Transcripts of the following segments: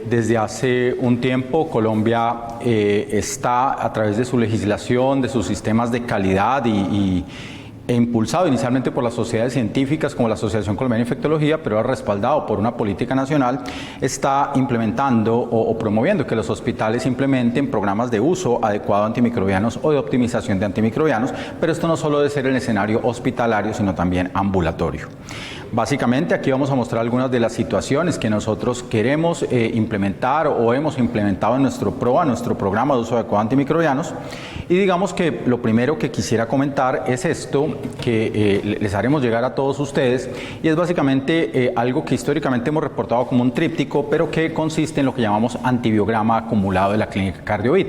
desde hace un tiempo Colombia está, a través de su legislación, de sus sistemas de calidad e impulsado inicialmente por las sociedades científicas como la Asociación Colombiana de Infectología, pero respaldado por una política nacional, está implementando o promoviendo que los hospitales implementen programas de uso adecuado de antimicrobianos o de optimización de antimicrobianos, pero esto no solo debe ser el escenario hospitalario, sino también ambulatorio. Básicamente aquí vamos a mostrar algunas de las situaciones que nosotros queremos implementar o hemos implementado en nuestro PROA, nuestro programa de uso adecuado de antimicrobianos. Y digamos que lo primero que quisiera comentar es esto, que les haremos llegar a todos ustedes, y es básicamente algo que históricamente hemos reportado como un tríptico, pero que consiste en lo que llamamos antibiograma acumulado de la clínica Cardiovid.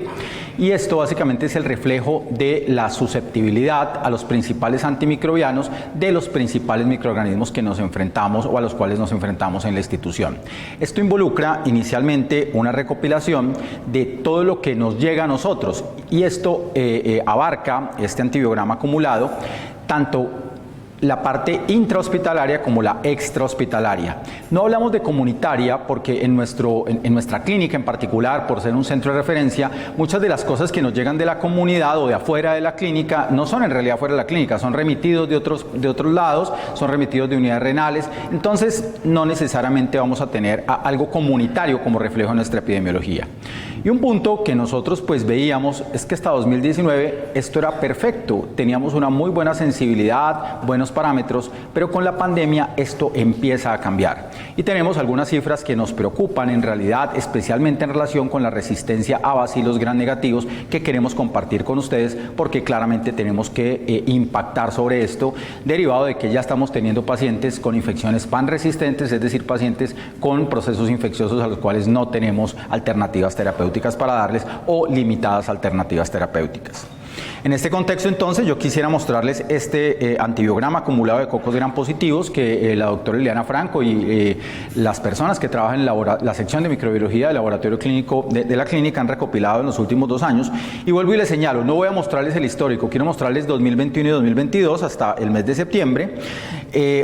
Y esto básicamente es el reflejo de la susceptibilidad a los principales antimicrobianos de los principales microorganismos que nos enfrentamos o a los cuales nos enfrentamos en la institución. Esto involucra inicialmente una recopilación de todo lo que nos llega a nosotros, y esto abarca, este antibiograma acumulado, tanto la parte intrahospitalaria como la extrahospitalaria. No hablamos de comunitaria porque en nuestra clínica en particular, por ser un centro de referencia, muchas de las cosas que nos llegan de la comunidad o de afuera de la clínica no son en realidad fuera de la clínica, son remitidos de otros lados, son remitidos de unidades renales, entonces no necesariamente vamos a tener algo comunitario como reflejo de nuestra epidemiología. Y un punto que nosotros pues veíamos es que hasta 2019 esto era perfecto, teníamos una muy buena sensibilidad, buenos parámetros, pero con la pandemia esto empieza a cambiar. Y tenemos algunas cifras que nos preocupan en realidad, especialmente en relación con la resistencia a bacilos gram negativos que queremos compartir con ustedes, porque claramente tenemos que impactar sobre esto, derivado de que ya estamos teniendo pacientes con infecciones pan resistentes, es decir, pacientes con procesos infecciosos a los cuales no tenemos alternativas terapéuticas para darles o limitadas alternativas terapéuticas. En este contexto, entonces, yo quisiera mostrarles este antibiograma acumulado de cocos gram positivos que la doctora Liliana Franco y las personas que trabajan en la sección de microbiología del laboratorio clínico de la clínica han recopilado en los últimos 2 años. Y vuelvo y les señalo, no voy a mostrarles el histórico, quiero mostrarles 2021 y 2022 hasta el mes de septiembre.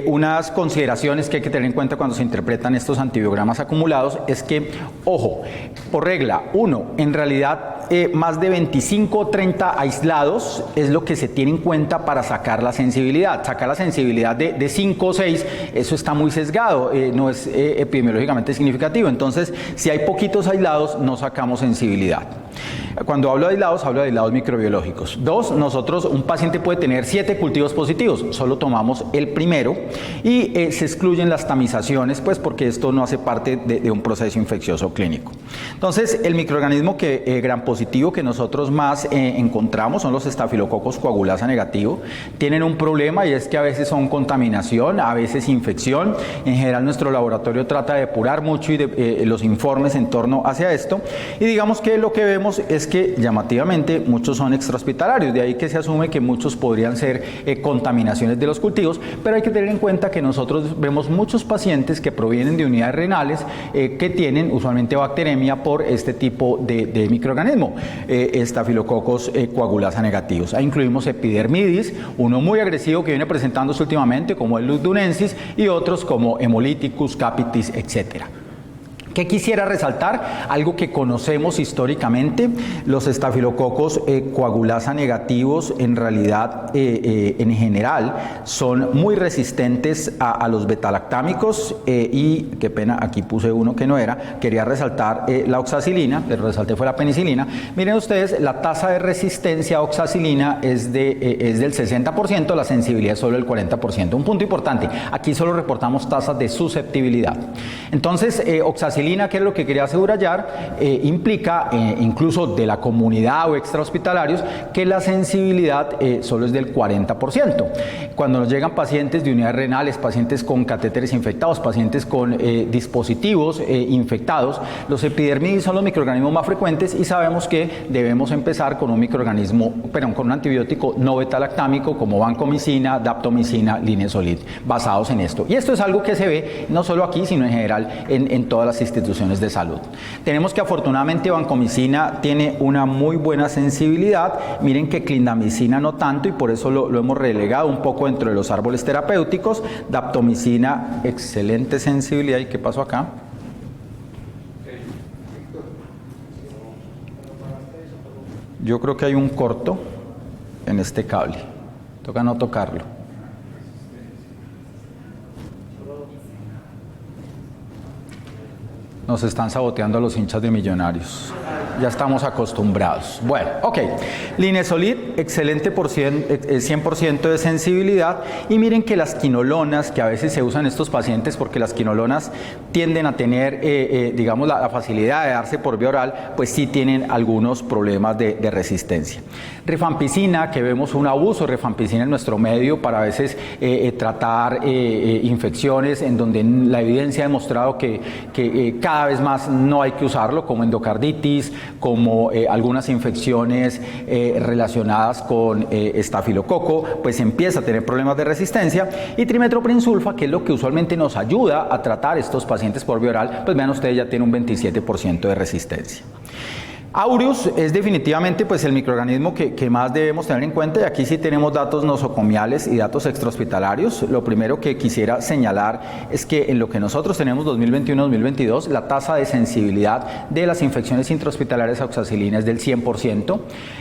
Unas consideraciones que hay que tener en cuenta cuando se interpretan estos antibiogramas acumulados es que, ojo, por regla 1, en realidad más de 25 o 30 aislados es lo que se tiene en cuenta para sacar la sensibilidad. Sacar la sensibilidad de 5 o 6, eso está muy sesgado, no es epidemiológicamente significativo. Entonces, si hay poquitos aislados, no sacamos sensibilidad. Cuando hablo de aislados microbiológicos. 2, un paciente puede tener 7 cultivos positivos, solo tomamos el primero y se excluyen las tamizaciones, pues porque esto no hace parte de un proceso infeccioso clínico. Entonces, el microorganismo gram positivo que nosotros más encontramos son los estafilococos coagulasa negativo. Tienen un problema y es que a veces son contaminación, a veces infección. En general, nuestro laboratorio trata de depurar mucho y los informes en torno hacia esto. Y digamos que lo que vemos es que llamativamente muchos son extrahospitalarios, de ahí que se asume que muchos podrían ser contaminaciones de los cultivos, pero hay que tener en cuenta que nosotros vemos muchos pacientes que provienen de unidades renales que tienen usualmente bacteremia por este tipo de microorganismo, estafilococos coagulasa negativos. Ahí incluimos epidermidis, uno muy agresivo que viene presentándose últimamente como el lugdunensis y otros como hemolyticus, capitis, etcétera. ¿Qué quisiera resaltar? Algo que conocemos históricamente, los estafilococos coagulasa negativos en realidad en general son muy resistentes a los betalactámicos y qué pena, aquí puse uno que no era, quería resaltar la oxacilina, pero resalté fue la penicilina. Miren ustedes, la tasa de resistencia a oxacilina es del 60%, la sensibilidad es solo del 40%. Un punto importante, aquí solo reportamos tasas de susceptibilidad. Entonces, oxacilina, que es lo que quería asegurallar, implica incluso de la comunidad o extrahospitalarios que la sensibilidad solo es del 40%. Cuando nos llegan pacientes de unidades renales, pacientes con catéteres infectados, pacientes con dispositivos infectados, los epidermidis son los microorganismos más frecuentes y sabemos que debemos empezar con con un antibiótico no betalactámico como vancomicina, daptomicina, linezolid, basados en esto. Y esto es algo que se ve no solo aquí, sino en general en todas las instituciones de salud. Tenemos que afortunadamente vancomicina tiene una muy buena sensibilidad, miren que clindamicina no tanto y por eso lo hemos relegado un poco dentro de los árboles terapéuticos. Daptomicina, excelente sensibilidad. ¿Y qué pasó acá? Yo creo que hay un corto en este cable. Toca no tocarlo. Nos están saboteando a los hinchas de Millonarios. Ya estamos acostumbrados. Bueno, ok. Linezolid, excelente 100% de sensibilidad. Y miren que las quinolonas, que a veces se usan en estos pacientes, porque las quinolonas tienden a tener, digamos, la facilidad de darse por vía oral, pues sí tienen algunos problemas de resistencia. Rifampicina, que vemos un abuso de rifampicina en nuestro medio para a veces tratar infecciones en donde la evidencia ha demostrado que cada vez más no hay que usarlo, como endocarditis, como algunas infecciones relacionadas con estafilococo, pues empieza a tener problemas de resistencia. Y trimetoprim-sulfa, que es lo que usualmente nos ayuda a tratar estos pacientes por vía oral, pues vean ustedes, ya tiene un 27% de resistencia. Aureus es definitivamente pues el microorganismo que más debemos tener en cuenta, y aquí sí tenemos datos nosocomiales y datos extrahospitalarios. Lo primero que quisiera señalar es que en lo que nosotros tenemos 2021-2022, la tasa de sensibilidad de las infecciones intrahospitalarias a oxacilina es del 100%.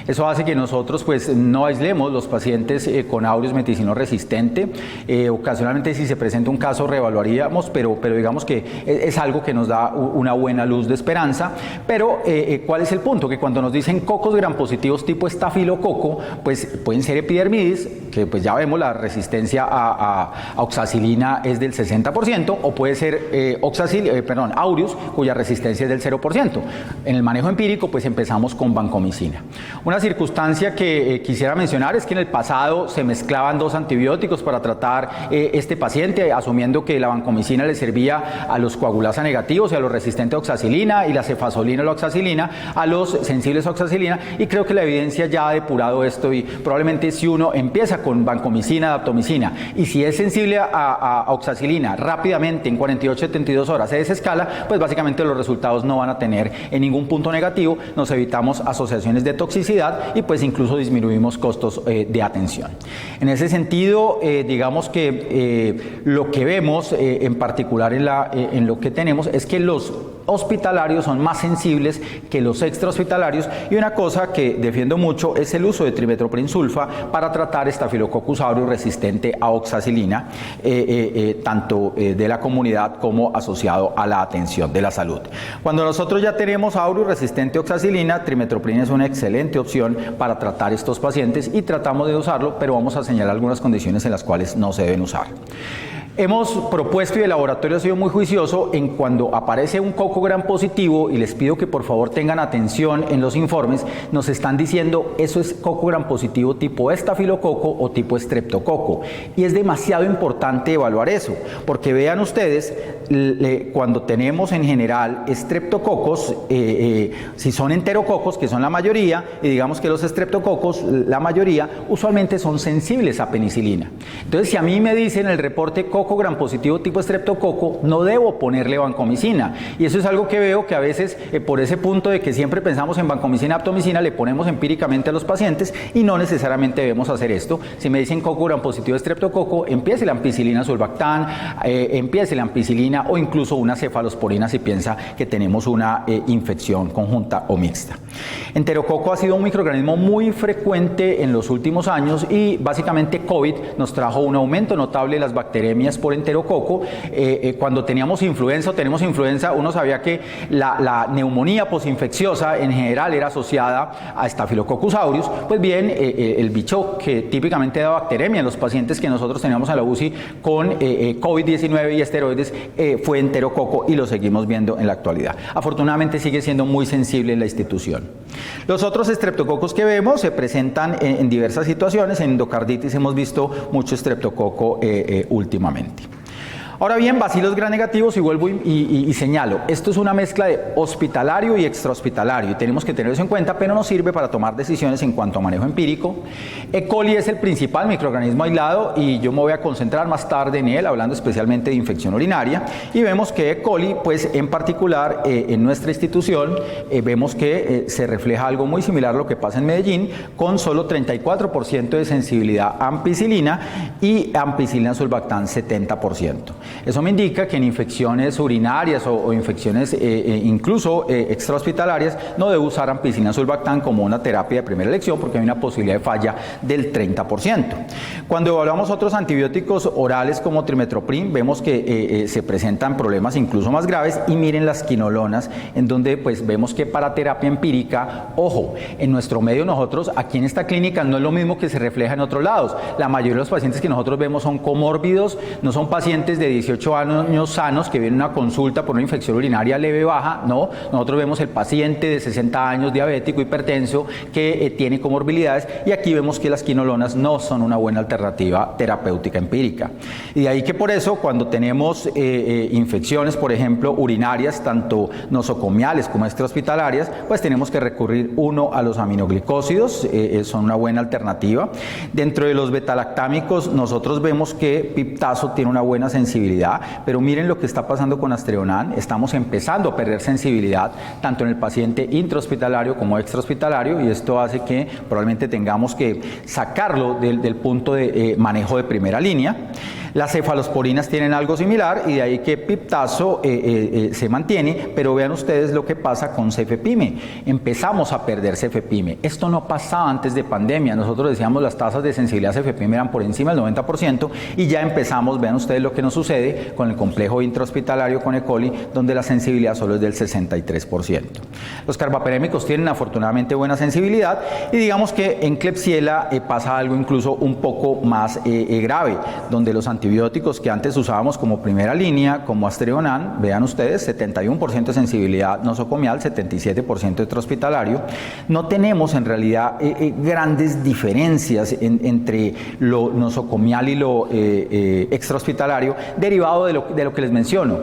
Eso hace que nosotros pues no aislemos los pacientes con Aureus meticilino resistente. Ocasionalmente si se presenta un caso reevaluaríamos, pero digamos que es algo que nos da una buena luz de esperanza. Pero ¿cuál es el punto? Que cuando nos dicen cocos gram positivos tipo estafilococo, pues pueden ser epidermidis, que pues ya vemos la resistencia a oxacilina es del 60%, o puede ser Aureus, cuya resistencia es del 0%. En el manejo empírico pues empezamos con vancomicina. Una circunstancia que quisiera mencionar es que en el pasado se mezclaban dos antibióticos para tratar este paciente, asumiendo que la vancomicina le servía a los coagulasa negativos y a los resistentes a oxacilina, y la cefazolina y la oxacilina a los sensibles a oxacilina, y creo que la evidencia ya ha depurado esto, y probablemente si uno empieza con vancomicina, daptomicina, y si es sensible a oxacilina rápidamente en 48-72 horas se desescala, pues básicamente los resultados no van a tener en ningún punto negativo, nos evitamos asociaciones de toxicidad y pues incluso disminuimos costos de atención. En ese sentido, digamos que lo que vemos en particular en lo que tenemos es que los hospitalarios son más sensibles que los extrahospitalarios, y una cosa que defiendo mucho es el uso de trimetoprim-sulfa para tratar Staphylococcus aureus resistente a oxacilina, tanto de la comunidad como asociado a la atención de la salud. Cuando nosotros ya tenemos aureus resistente a oxacilina, trimetoprim es una excelente opción para tratar estos pacientes, y tratamos de usarlo, pero vamos a señalar algunas condiciones en las cuales no se deben usar. Hemos propuesto, y el laboratorio ha sido muy juicioso, en cuando aparece un coco gram positivo, y les pido que por favor tengan atención en los informes, nos están diciendo eso es coco gram positivo tipo estafilococo o tipo estreptococo, y es demasiado importante evaluar eso, porque vean ustedes, cuando tenemos en general estreptococos, si son enterococos, que son la mayoría, y digamos que los estreptococos, la mayoría, usualmente son sensibles a penicilina. Entonces, si a mí me dicen el reporte coco gram positivo tipo estreptococo, no debo ponerle vancomicina, y eso es algo que veo que a veces por ese punto de que siempre pensamos en vancomicina, aptomicina, le ponemos empíricamente a los pacientes, y no necesariamente debemos hacer esto. Si me dicen coco gram positivo estreptococo, empiece la ampicilina sulbactam, empiece la ampicilina, o incluso una cefalosporina si piensa que tenemos una infección conjunta o mixta. Enterococo ha sido un microorganismo muy frecuente en los últimos años, y básicamente COVID nos trajo un aumento notable de las bacteremias por enterococo. Cuando teníamos influenza o tenemos influenza, uno sabía que la neumonía posinfecciosa en general era asociada a Staphylococcus aureus. Pues bien, el bicho que típicamente da bacteremia en los pacientes que nosotros teníamos en la UCI con COVID-19 y esteroides fue enterococo, y lo seguimos viendo en la actualidad. Afortunadamente sigue siendo muy sensible en la institución. Los otros estreptococos que vemos se presentan en diversas situaciones. En endocarditis hemos visto mucho estreptococo últimamente. Ahora bien, bacilos gram negativos, y vuelvo y señalo, esto es una mezcla de hospitalario y extrahospitalario, y tenemos que tener eso en cuenta, pero nos sirve para tomar decisiones en cuanto a manejo empírico. E. coli es el principal microorganismo aislado, y yo me voy a concentrar más tarde en él, hablando especialmente de infección urinaria, y vemos que E. coli, pues en particular en nuestra institución, vemos que se refleja algo muy similar a lo que pasa en Medellín, con solo 34% de sensibilidad a ampicilina, y ampicilina sulbactam 70%. Eso me indica que en infecciones urinarias o infecciones incluso extrahospitalarias no debo usar ampicilina sulbactam como una terapia de primera elección porque hay una posibilidad de falla del 30%. Cuando evaluamos otros antibióticos orales como trimmetoprim, vemos que se presentan problemas incluso más graves, y miren las quinolonas, en donde pues vemos que para terapia empírica, ojo, en nuestro medio nosotros, aquí en esta clínica no es lo mismo que se refleja en otros lados. La mayoría de los pacientes que nosotros vemos son comórbidos, no son pacientes de 18 años sanos que vienen a una consulta por una infección urinaria leve baja, no, nosotros vemos el paciente de 60 años diabético, hipertenso, que tiene comorbilidades, y aquí vemos que las quinolonas no son una buena alternativa terapéutica empírica. Y de ahí que por eso cuando tenemos infecciones, por ejemplo, urinarias, tanto nosocomiales como extrahospitalarias, pues tenemos que recurrir a los aminoglicósidos, son una buena alternativa. Dentro de los betalactámicos nosotros vemos que piptazo tiene una buena sensibilidad, pero miren lo que está pasando con Astreonan, estamos empezando a perder sensibilidad tanto en el paciente intrahospitalario como extrahospitalario, y esto hace que probablemente tengamos que sacarlo del punto de manejo de primera línea. Las cefalosporinas tienen algo similar, y de ahí que piptazo se mantiene, pero vean ustedes lo que pasa con cefepime. Empezamos a perder cefepime. Esto no pasaba antes de pandemia. Nosotros decíamos las tasas de sensibilidad a cefepime eran por encima del 90%, y ya empezamos, vean ustedes lo que nos sucede con el complejo intrahospitalario con E. coli, donde la sensibilidad solo es del 63%. Los carbapenémicos tienen afortunadamente buena sensibilidad, y digamos que en Klebsiella pasa algo incluso un poco más grave, donde los antibióticos que antes usábamos como primera línea, como Astreonan, vean ustedes, 71% de sensibilidad nosocomial, 77% extrahospitalario. No tenemos en realidad grandes diferencias entre lo nosocomial y lo extrahospitalario, derivado de lo que les menciono.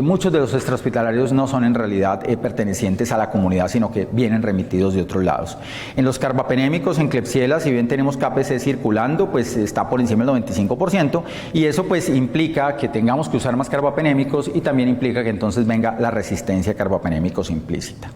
Muchos de los extrahospitalarios no son en realidad pertenecientes a la comunidad, sino que vienen remitidos de otros lados. En los carbapenémicos, en Klebsiella, si bien tenemos KPC circulando, pues está por encima del 95%, y eso pues implica que tengamos que usar más carbapenémicos, y también implica que entonces venga la resistencia a carbapenémicos implícita.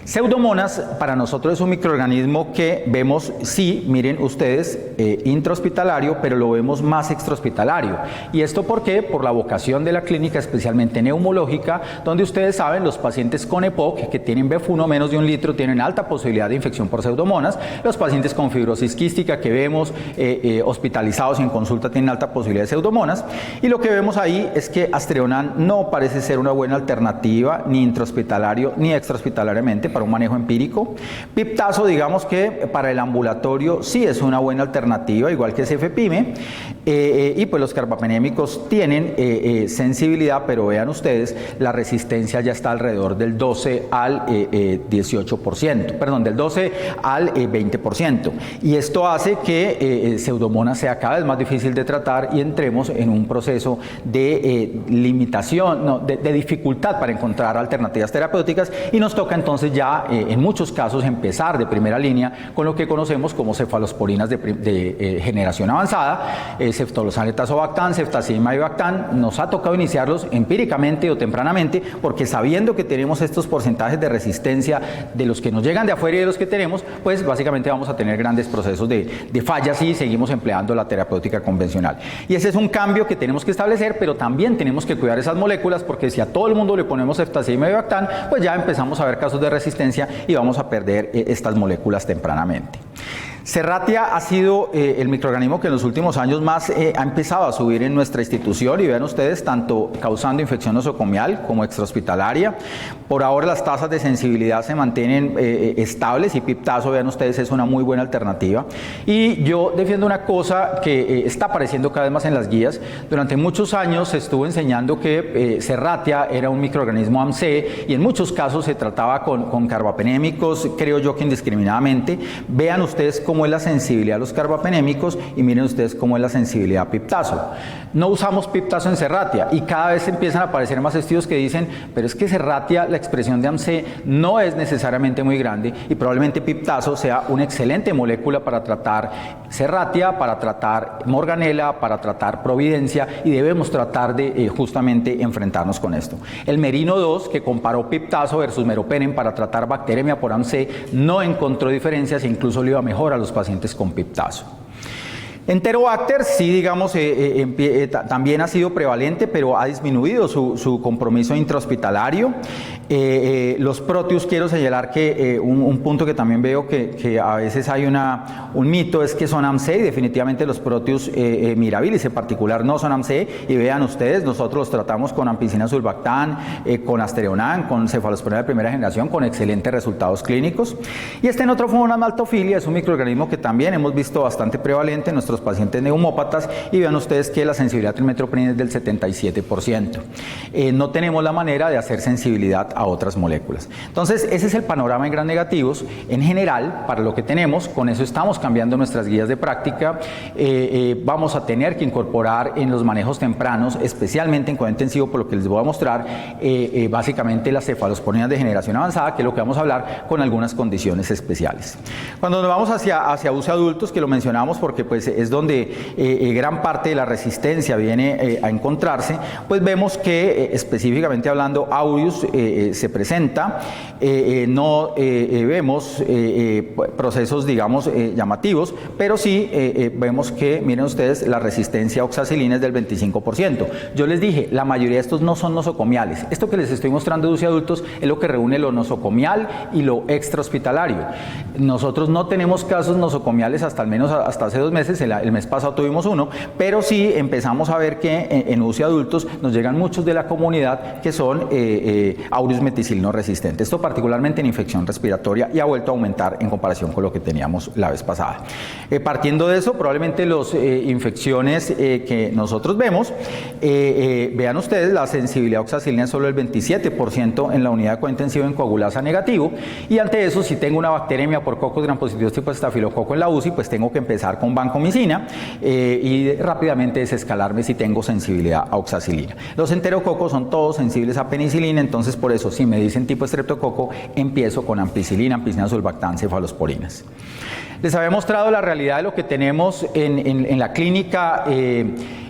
Pseudomonas para nosotros es un microorganismo que vemos, sí, miren ustedes, intrahospitalario, pero lo vemos más extrahospitalario. ¿Y esto por qué? Por la vocación de la clínica, especialmente neumológica, donde ustedes saben, los pacientes con EPOC que tienen BF1 menos de 1 litro tienen alta posibilidad de infección por pseudomonas. Los pacientes con fibrosis quística que vemos hospitalizados y en consulta tienen alta posibilidad de pseudomonas. Y lo que vemos ahí es que Astreonan no parece ser una buena alternativa, ni intrahospitalario ni extrahospitalariamente, para un manejo empírico. Piptazo, digamos que para el ambulatorio sí es una buena alternativa, igual que cefepime, y pues los carbapenémicos tienen sensibilidad, pero vean ustedes, la resistencia ya está alrededor del 12 al 18%, perdón, del 12 al 20%, y esto hace que Pseudomonas sea cada vez más difícil de tratar y entremos en un proceso de limitación, no, de dificultad para encontrar alternativas terapéuticas, y nos toca entonces ya en muchos casos empezar de primera línea con lo que conocemos como cefalosporinas de generación avanzada, ceftolozan, etazobactam, ceftazidimab y bactam. Nos ha tocado iniciarlos empíricamente o tempranamente, porque sabiendo que tenemos estos porcentajes de resistencia de los que nos llegan de afuera y de los que tenemos, pues básicamente vamos a tener grandes procesos de fallas si seguimos empleando la terapéutica convencional. Y ese es un cambio que tenemos que establecer, pero también tenemos que cuidar esas moléculas, porque si a todo el mundo le ponemos ceftazidimab y bactam, pues ya empezamos a ver casos de resistencia y vamos a perder estas moléculas tempranamente. Serratia ha sido el microorganismo que en los últimos años más ha empezado a subir en nuestra institución, y vean ustedes, tanto causando infección nosocomial como extrahospitalaria. Por ahora las tasas de sensibilidad se mantienen estables, y piptazo, vean ustedes, es una muy buena alternativa. Y yo defiendo una cosa que está apareciendo cada vez más en las guías. Durante muchos años se estuvo enseñando que Serratia era un microorganismo AMC, y en muchos casos se trataba con carbapenémicos, creo yo que indiscriminadamente. Vean ustedes cómo es la sensibilidad a los carbapenémicos, y miren ustedes cómo es la sensibilidad a piptazo. No usamos piptazo en Serratia, y cada vez empiezan a aparecer más estudios que dicen, pero es que Serratia, la expresión de AMC no es necesariamente muy grande, y probablemente piptazo sea una excelente molécula para tratar Serratia, para tratar Morganella, para tratar Providencia, y debemos tratar de justamente enfrentarnos con esto. El Merino 2, que comparó piptazo versus meropenem para tratar bacteremia por AMC, no encontró diferencias e incluso le iba mejor a los pacientes con piptazo. Enterobacter sí, digamos, también ha sido prevalente, pero ha disminuido su compromiso intrahospitalario. Los Proteus, quiero señalar que un punto que también veo que a veces hay un mito es que son AMCE, y definitivamente los Proteus mirabilis en particular no son AMCE, y vean ustedes, nosotros los tratamos con ampicilina sulbactam, con astereonam, con cefalosporina de primera generación, con excelentes resultados clínicos. Y este Notrophona maltophilia es un microorganismo que también hemos visto bastante prevalente en nuestros pacientes neumópatas, y vean ustedes que la sensibilidad al metroprina es del 77%. No tenemos la manera de hacer sensibilidad a otras moléculas. Entonces, ese es el panorama en gram negativos. En general, para lo que tenemos, con eso estamos cambiando nuestras guías de práctica. Vamos a tener que incorporar en los manejos tempranos, especialmente en cuidado intensivo, por lo que les voy a mostrar, básicamente las cefalosporinas de generación avanzada, que es lo que vamos a hablar, con algunas condiciones especiales. Cuando nos vamos hacia uso adultos, que lo mencionamos porque pues, es donde gran parte de la resistencia viene a encontrarse, pues vemos que específicamente hablando, aureus se presenta, no vemos procesos, digamos, llamativos, pero sí vemos que, miren ustedes, la resistencia a oxacilina es del 25%. Yo les dije, la mayoría de estos no son nosocomiales. Esto que les estoy mostrando de UCI adultos es lo que reúne lo nosocomial y lo extrahospitalario. Nosotros no tenemos casos nosocomiales hasta al menos hasta hace 2 meses, el mes pasado tuvimos uno, pero sí empezamos a ver que en UCI adultos nos llegan muchos de la comunidad que son aureus meticilino resistentes, esto particularmente en infección respiratoria, y ha vuelto a aumentar en comparación con lo que teníamos la vez pasada. Partiendo de eso, probablemente las infecciones que nosotros vemos, vean ustedes, la sensibilidad a oxacilina es solo el 27% en la unidad de cuidado intensivo en coagulasa negativo, y ante eso, si tengo una bacteremia por cocos gram positivos tipo estafilococo en la UCI, pues tengo que empezar con vancomicina y rápidamente desescalarme si tengo sensibilidad a oxacilina. Los enterococos son todos sensibles a penicilina, entonces por eso si me dicen tipo estreptococo, empiezo con ampicilina sulbactam, cefalosporinas. Les había mostrado la realidad de lo que tenemos en la clínica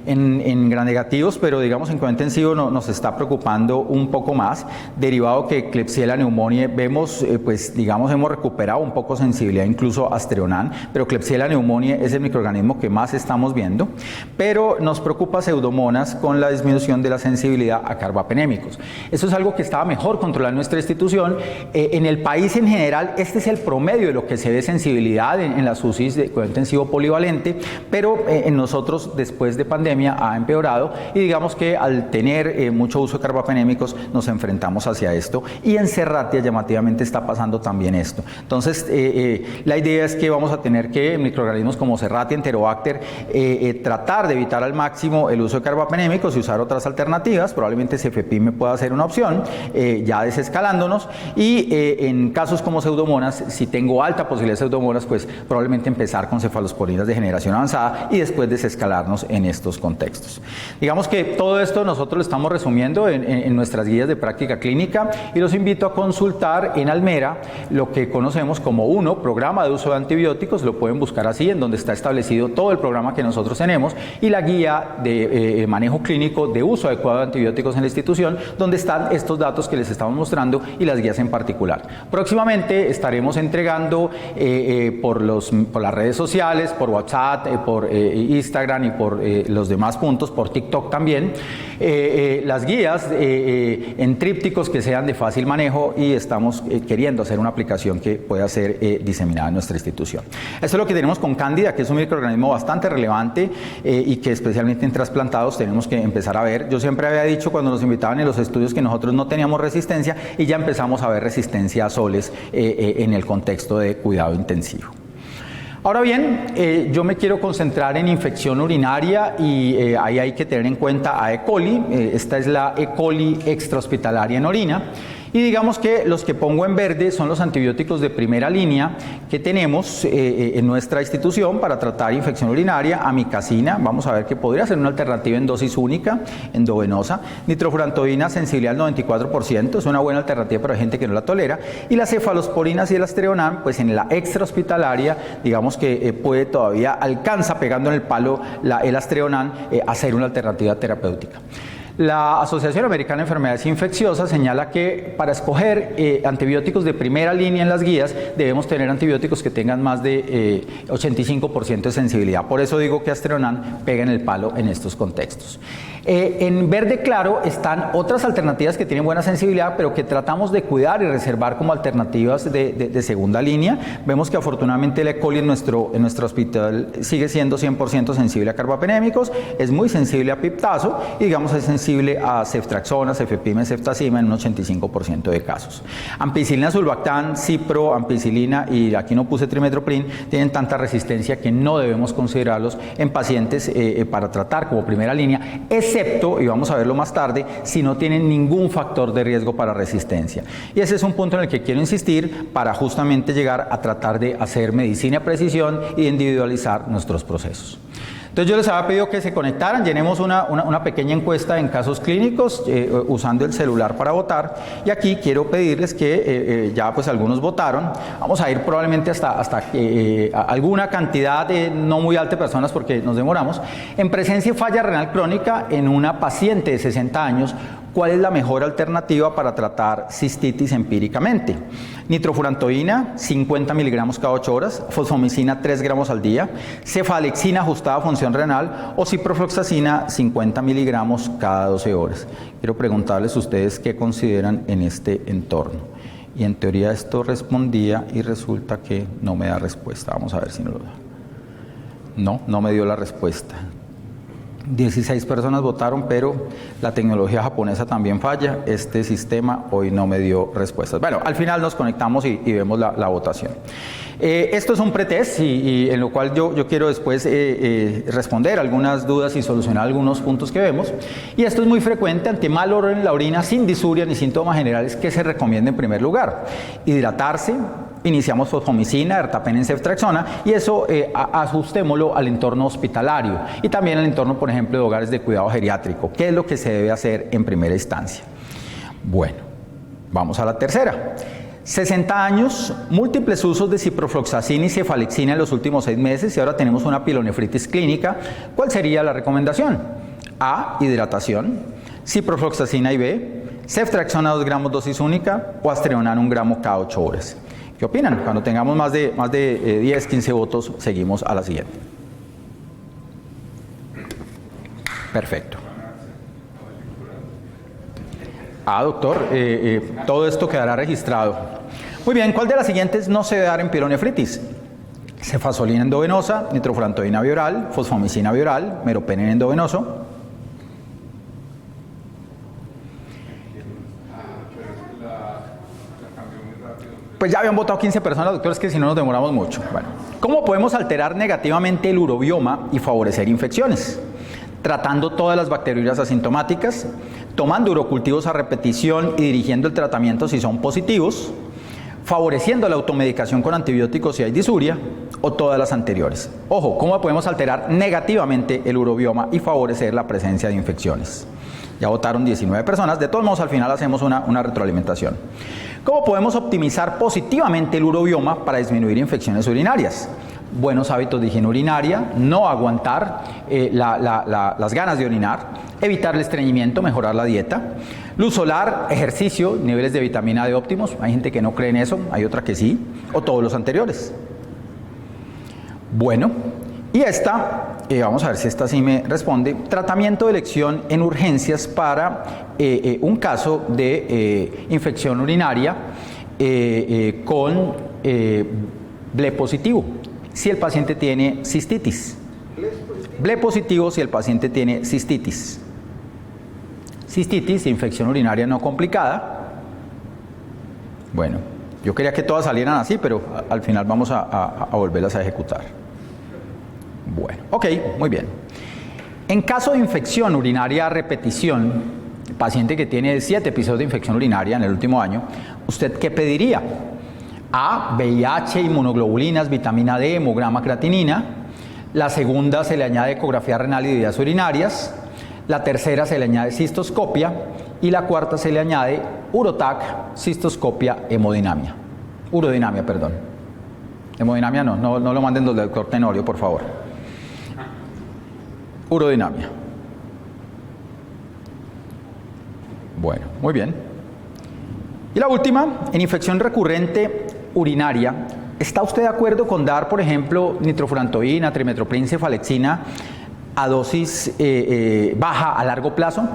en gram negativos, pero digamos en cuidado intensivo nos está preocupando un poco más, derivado que Klebsiella pneumoniae vemos, pues digamos hemos recuperado un poco sensibilidad incluso a astereonam, pero Klebsiella pneumoniae es el microorganismo que más estamos viendo, pero nos preocupa Pseudomonas con la disminución de la sensibilidad a carbapenémicos. Eso es algo que estaba mejor controlado en nuestra institución. En el país en general, este es el promedio de lo que se ve sensibilidad en las UCIs de cuidado intensivo polivalente, pero en nosotros después de pandemia ha empeorado, y digamos que al tener mucho uso de carbapenémicos nos enfrentamos hacia esto, y en Serratia llamativamente está pasando también esto. Entonces la idea es que vamos a tener que en microorganismos como Serratia, Enterobacter, tratar de evitar al máximo el uso de carbapenémicos y usar otras alternativas. Probablemente cefepime pueda ser una opción, ya desescalándonos, y en casos como Pseudomonas, si tengo alta posibilidad de Pseudomonas, pues probablemente empezar con cefalosporinas de generación avanzada y después desescalarnos en estos contextos. Digamos que todo esto nosotros lo estamos resumiendo en nuestras guías de práctica clínica, y los invito a consultar en Almera lo que conocemos como programa de uso de antibióticos, lo pueden buscar así, en donde está establecido todo el programa que nosotros tenemos, y la guía de manejo clínico de uso adecuado de antibióticos en la institución, donde están estos datos que les estamos mostrando y las guías en particular. Próximamente estaremos entregando por las redes sociales, por WhatsApp, por Instagram y por los demás puntos, por TikTok también, las guías en trípticos que sean de fácil manejo, y estamos queriendo hacer una aplicación que pueda ser diseminada en nuestra institución. Esto es lo que tenemos con Cándida, que es un microorganismo bastante relevante y que especialmente en trasplantados tenemos que empezar a ver. Yo siempre había dicho cuando nos invitaban en los estudios que nosotros no teníamos resistencia, y ya empezamos a ver resistencia a soles en el contexto de cuidado intensivo. Ahora bien, yo me quiero concentrar en infección urinaria, y ahí hay que tener en cuenta a E. coli. Esta es la E. coli extrahospitalaria en orina. Y digamos que los que pongo en verde son los antibióticos de primera línea que tenemos en nuestra institución para tratar infección urinaria. Amikacina, vamos a ver que podría ser una alternativa en dosis única, endovenosa. Nitrofurantoína, sensibilidad al 94%, es una buena alternativa para gente que no la tolera. Y las cefalosporinas y el astereonam, pues en la extrahospitalaria, digamos que puede todavía, alcanza pegando en el palo el astereonam a ser una alternativa terapéutica. La Asociación Americana de Enfermedades Infecciosas señala que para escoger antibióticos de primera línea en las guías debemos tener antibióticos que tengan más de 85% de sensibilidad. Por eso digo que Aztreonam pega en el palo en estos contextos. En verde claro están otras alternativas que tienen buena sensibilidad, pero que tratamos de cuidar y reservar como alternativas de segunda línea. Vemos que afortunadamente el E. coli en nuestro hospital sigue siendo 100% sensible a carbapenémicos, es muy sensible a piptazo y digamos es sensible a ceftriaxona, cefepime, ceftazima en un 85% de casos. Ampicilina, sulbactam, cipro, ampicilina y aquí no puse trimethoprim tienen tanta resistencia que no debemos considerarlos en pacientes para tratar como primera línea, excepto, y vamos a verlo más tarde, si no tienen ningún factor de riesgo para resistencia. Y ese es un punto en el que quiero insistir para justamente llegar a tratar de hacer medicina de precisión y individualizar nuestros procesos. Entonces yo les había pedido que se conectaran, llenemos una pequeña encuesta en casos clínicos usando el celular para votar y aquí quiero pedirles que ya pues algunos votaron, vamos a ir probablemente hasta alguna cantidad no muy alta de personas porque nos demoramos. En presencia de falla renal crónica en una paciente de 60 años, ¿cuál es la mejor alternativa para tratar cistitis empíricamente? Nitrofurantoína, 50 miligramos cada 8 horas, fosfomicina 3 gramos al día, cefalexina ajustada a función renal o ciprofloxacina 50 miligramos cada 12 horas. Quiero preguntarles a ustedes qué consideran en este entorno. Y en teoría esto respondía y resulta que no me da respuesta. Vamos a ver si no lo da. No me dio la respuesta. 16 personas votaron, pero la tecnología japonesa también falla. Este sistema hoy no me dio respuestas. Bueno, al final nos conectamos y vemos la votación. Esto es un pretest y en lo cual yo quiero después responder algunas dudas y solucionar algunos puntos que vemos. Y esto es muy frecuente ante mal olor en la orina sin disuria ni síntomas generales. ¿Qué se recomienda en primer lugar? Hidratarse. Iniciamos fosfomicina, ertapenem, ceftriaxona y eso ajustémoslo al entorno hospitalario y también al entorno, por ejemplo, de hogares de cuidado geriátrico. ¿Qué es lo que se debe hacer en primera instancia? Bueno, vamos a la tercera. 60 años, múltiples usos de ciprofloxacina y cefalexina en los últimos 6 meses y ahora tenemos una pilonefritis clínica. ¿Cuál sería la recomendación? A, hidratación, ciprofloxacina IV, ceftriaxona 2 gramos dosis única o Aztreonam 1 gramo cada 8 horas. ¿Qué opinan? Cuando tengamos más de 10, 15 votos, seguimos a la siguiente. Perfecto. Doctor, todo esto quedará registrado. Muy bien, ¿cuál de las siguientes no se debe dar en pielonefritis? Cefazolina endovenosa, nitrofurantoína bioral, fosfomicina bioral, meropenem endovenoso. Pues ya habían votado 15 personas, doctor, es que si no nos demoramos mucho. Bueno, ¿cómo podemos alterar negativamente el urobioma y favorecer infecciones? Tratando todas las bacteriurias asintomáticas, tomando urocultivos a repetición y dirigiendo el tratamiento si son positivos, favoreciendo la automedicación con antibióticos si hay disuria, o todas las anteriores. Ojo, ¿cómo podemos alterar negativamente el urobioma y favorecer la presencia de infecciones? Ya votaron 19 personas, de todos modos al final hacemos una retroalimentación. ¿Cómo podemos optimizar positivamente el urobioma para disminuir infecciones urinarias? Buenos hábitos de higiene urinaria, no aguantar las ganas de orinar, evitar el estreñimiento, mejorar la dieta, luz solar, ejercicio, niveles de vitamina D óptimos, hay gente que no cree en eso, hay otra que sí, o todos los anteriores. Bueno, y esta, vamos a ver si esta sí me responde, tratamiento de elección en urgencias para un caso de infección urinaria con BLE positivo. Si el paciente tiene cistitis. BLE positivo si el paciente tiene cistitis. Cistitis, infección urinaria no complicada. Bueno, yo quería que todas salieran así, pero al final vamos a volverlas a ejecutar. Bueno, ok, muy bien. En caso de infección urinaria a repetición, el paciente que tiene 7 episodios de infección urinaria en el último año, ¿usted qué pediría? A, VIH, inmunoglobulinas, vitamina D, hemograma, creatinina. La segunda se le añade ecografía renal y de vías urinarias. La tercera se le añade cistoscopia. Y la cuarta se le añade urotac, cistoscopia, hemodinamia. Urodinamia, perdón. Hemodinamia no lo manden del doctor Tenorio, por favor. Urodinamia. Bueno, muy bien. Y la última, en infección recurrente urinaria, ¿está usted de acuerdo con dar, por ejemplo, nitrofurantoína, trimethoprim, cefalexina a dosis baja a largo plazo?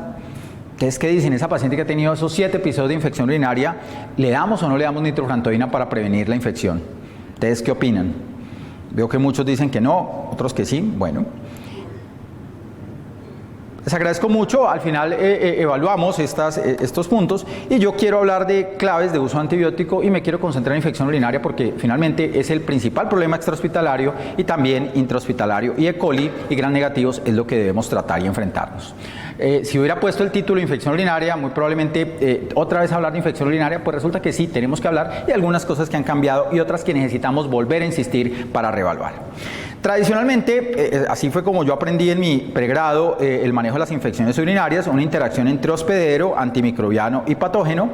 Entonces, ¿qué dicen? Esa paciente que ha tenido esos 7 episodios de infección urinaria, ¿le damos o no le damos nitrofurantoína para prevenir la infección? ¿Ustedes qué opinan? Veo que muchos dicen que no, otros que sí. Bueno, les agradezco mucho. Al final evaluamos estos puntos y yo quiero hablar de claves de uso antibiótico y me quiero concentrar en infección urinaria porque finalmente es el principal problema extrahospitalario y también intrahospitalario, y E. coli y gram negativos es lo que debemos tratar y enfrentarnos. Si hubiera puesto el título infección urinaria, muy probablemente otra vez hablar de infección urinaria, pues resulta que sí, tenemos que hablar de algunas cosas que han cambiado y otras que necesitamos volver a insistir para reevaluar. Tradicionalmente, así fue como yo aprendí en mi pregrado el manejo de las infecciones urinarias, una interacción entre hospedero, antimicrobiano y patógeno.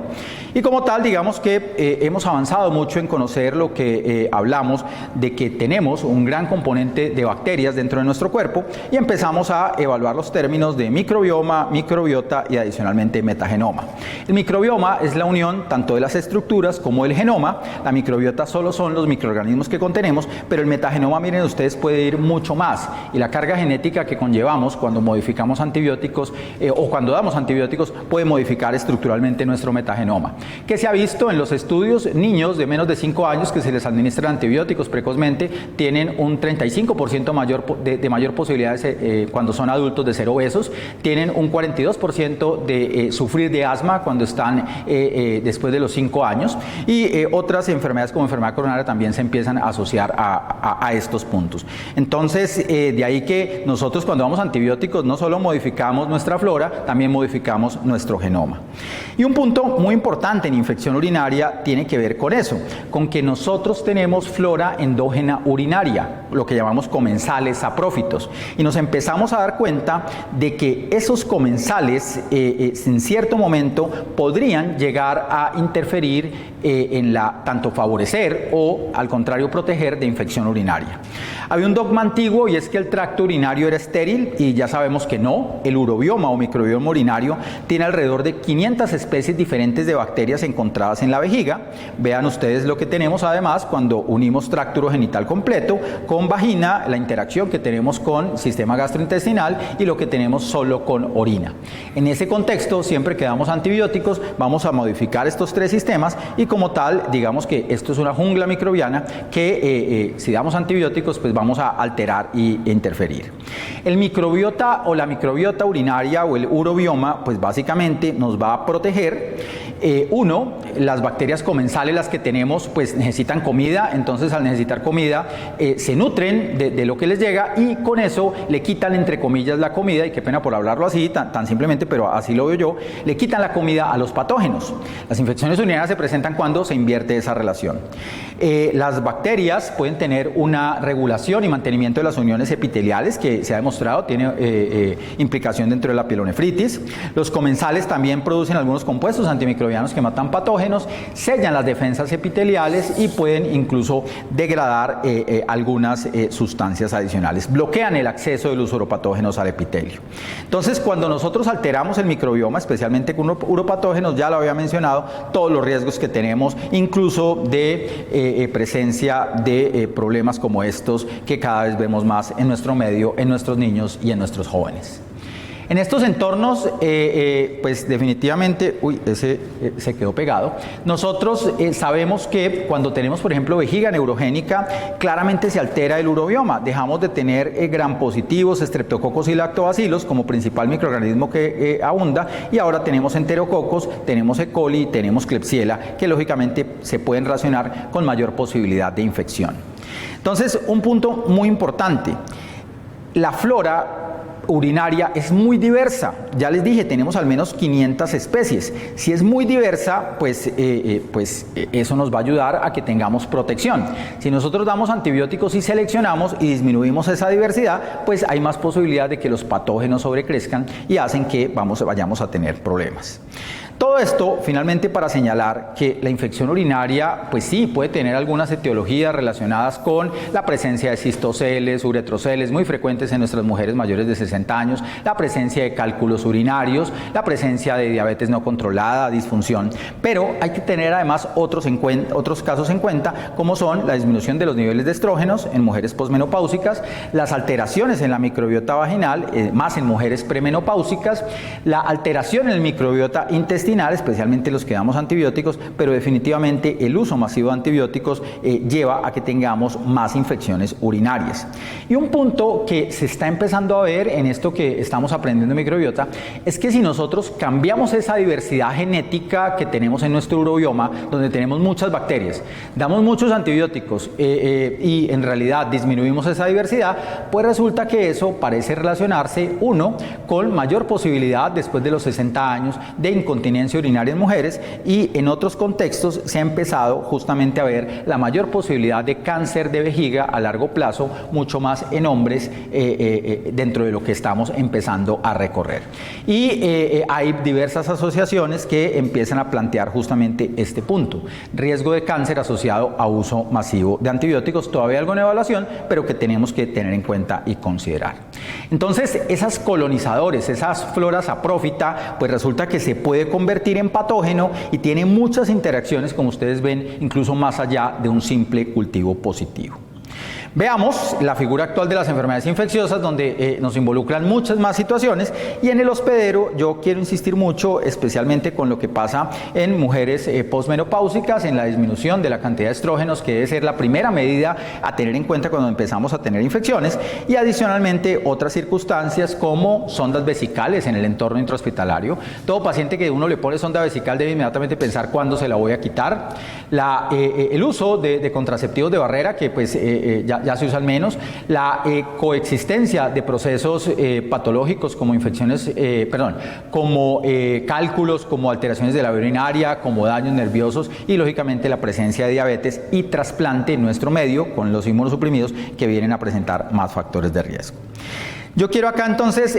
Y como tal, digamos que hemos avanzado mucho en conocer lo que hablamos de que tenemos un gran componente de bacterias dentro de nuestro cuerpo y empezamos a evaluar los términos de microbioma, microbiota y adicionalmente metagenoma. El microbioma es la unión tanto de las estructuras como del genoma. La microbiota solo son los microorganismos que contenemos, pero el metagenoma, miren ustedes, puede ir mucho más, y la carga genética que conllevamos cuando modificamos antibióticos o cuando damos antibióticos puede modificar estructuralmente nuestro metagenoma. ¿Qué se ha visto en los estudios? Niños de menos de 5 años que se les administran antibióticos precozmente tienen un 35% de mayor posibilidades cuando son adultos de ser obesos, tienen un 42% de sufrir de asma cuando están después de los 5 años, y otras enfermedades como enfermedad coronaria también se empiezan a asociar a estos puntos. Entonces, de ahí que nosotros cuando damos antibióticos no solo modificamos nuestra flora, también modificamos nuestro genoma. Y un punto muy importante en infección urinaria tiene que ver con eso, con que nosotros tenemos flora endógena urinaria, lo que llamamos comensales saprófitos, y nos empezamos a dar cuenta de que esos comensales en cierto momento podrían llegar a interferir en tanto favorecer o al contrario proteger de infección urinaria. Había un dogma antiguo y es que el tracto urinario era estéril y ya sabemos que no. El urobioma o microbioma urinario tiene alrededor de 500 especies diferentes de bacterias encontradas en la vejiga. Vean ustedes lo que tenemos además cuando unimos tracto urogenital completo con vagina, la interacción que tenemos con sistema gastrointestinal y lo que tenemos solo con orina. En ese contexto, siempre que damos antibióticos, vamos a modificar estos 3 sistemas y como tal, digamos que esto es una jungla microbiana que si damos antibióticos, pues vamos a alterar e interferir. El microbiota o la microbiota urinaria o el urobioma, pues básicamente nos va a proteger. Las bacterias comensales, las que tenemos, pues necesitan comida, entonces al necesitar comida se nutren de lo que les llega y con eso le quitan entre comillas la comida, y qué pena por hablarlo así, tan simplemente, pero así lo veo yo, le quitan la comida a los patógenos. Las infecciones urinarias se presentan cuando se invierte esa relación. Las bacterias pueden tener una regulación y mantenimiento de las uniones epiteliales que se ha demostrado tiene implicación dentro de la pielonefritis. Los comensales también producen algunos compuestos antimicrobianos que matan patógenos, sellan las defensas epiteliales y pueden incluso degradar algunas sustancias adicionales, bloquean el acceso de los uropatógenos al epitelio. Entonces, cuando nosotros alteramos el microbioma, especialmente con uropatógenos, ya lo había mencionado, todos los riesgos que tenemos, incluso de presencia de problemas como estos que cada vez vemos más en nuestro medio, en nuestros niños y en nuestros jóvenes. En estos entornos, pues definitivamente, ese se quedó pegado. Nosotros sabemos que cuando tenemos, por ejemplo, vejiga neurogénica, claramente se altera el urobioma. Dejamos de tener gram positivos, estreptococos y lactobacilos como principal microorganismo que abunda, y ahora tenemos enterococos, tenemos E. coli, tenemos Klebsiella, que lógicamente se pueden relacionar con mayor posibilidad de infección. Entonces, un punto muy importante, la flora urinaria es muy diversa. Ya les dije, tenemos al menos 500 especies. Si es muy diversa, pues eso nos va a ayudar a que tengamos protección. Si nosotros damos antibióticos y seleccionamos y disminuimos esa diversidad, pues hay más posibilidad de que los patógenos sobrecrezcan y hacen que vayamos a tener problemas. Todo todo esto, finalmente, para señalar que la infección urinaria, pues sí, puede tener algunas etiologías relacionadas con la presencia de cistoceles, uretroceles, muy frecuentes en nuestras mujeres mayores de 60 años, la presencia de cálculos urinarios, la presencia de diabetes no controlada, disfunción. Pero hay que tener además otros casos en cuenta, como son la disminución de los niveles de estrógenos en mujeres posmenopáusicas, las alteraciones en la microbiota vaginal, más en mujeres premenopáusicas, la alteración en el microbiota intestinal, especialmente los que damos antibióticos, pero definitivamente el uso masivo de antibióticos lleva a que tengamos más infecciones urinarias. Y un punto que se está empezando a ver en esto que estamos aprendiendo de microbiota es que si nosotros cambiamos esa diversidad genética que tenemos en nuestro urobioma, donde tenemos muchas bacterias, damos muchos antibióticos y en realidad disminuimos esa diversidad, pues resulta que eso parece relacionarse, uno, con mayor posibilidad después de los 60 años de incontinencia urinaria en mujeres, y en otros contextos se ha empezado justamente a ver la mayor posibilidad de cáncer de vejiga a largo plazo, mucho más en hombres dentro de lo que estamos empezando a recorrer. Y hay diversas asociaciones que empiezan a plantear justamente este punto: riesgo de cáncer asociado a uso masivo de antibióticos, todavía algo en evaluación, pero que tenemos que tener en cuenta y considerar. Entonces, esas colonizadores, esas floras saprófita, pues resulta que se puede convertir en patógeno y tiene muchas interacciones, como ustedes ven, incluso más allá de un simple cultivo positivo. Veamos la figura actual de las enfermedades infecciosas, donde nos involucran muchas más situaciones, y en el hospedero yo quiero insistir mucho, especialmente con lo que pasa en mujeres posmenopáusicas, en la disminución de la cantidad de estrógenos, que debe ser la primera medida a tener en cuenta cuando empezamos a tener infecciones, y adicionalmente otras circunstancias como sondas vesicales en el entorno intrahospitalario. Todo paciente que uno le pone sonda vesical debe inmediatamente pensar cuándo se la voy a quitar. El uso de contraceptivos de barrera, que pues ya se usan menos, la coexistencia de procesos patológicos como infecciones, como cálculos, como alteraciones de la vía urinaria, como daños nerviosos, y lógicamente la presencia de diabetes y trasplante en nuestro medio con los inmunosuprimidos, que vienen a presentar más factores de riesgo. Yo quiero acá entonces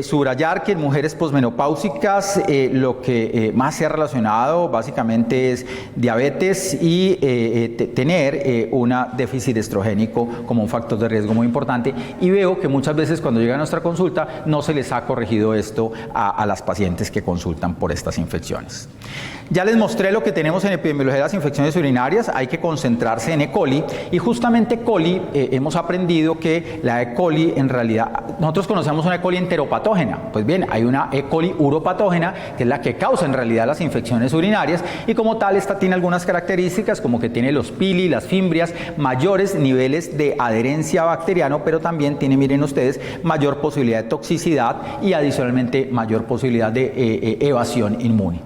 subrayar que en mujeres posmenopáusicas lo que más se ha relacionado básicamente es diabetes y tener un déficit estrogénico como un factor de riesgo muy importante, y veo que muchas veces cuando llega a nuestra consulta no se les ha corregido esto a las pacientes que consultan por estas infecciones. Ya les mostré lo que tenemos en epidemiología de las infecciones urinarias. Hay que concentrarse en E. coli, y justamente E. coli hemos aprendido que la E. coli en realidad, nosotros conocemos una E. coli enteropatógena. Pues bien, hay una E. coli uropatógena, que es la que causa en realidad las infecciones urinarias, y como tal esta tiene algunas características, como que tiene los pili, las fimbrias, mayores niveles de adherencia bacteriano, pero también tiene, miren ustedes, mayor posibilidad de toxicidad y adicionalmente mayor posibilidad de evasión inmune.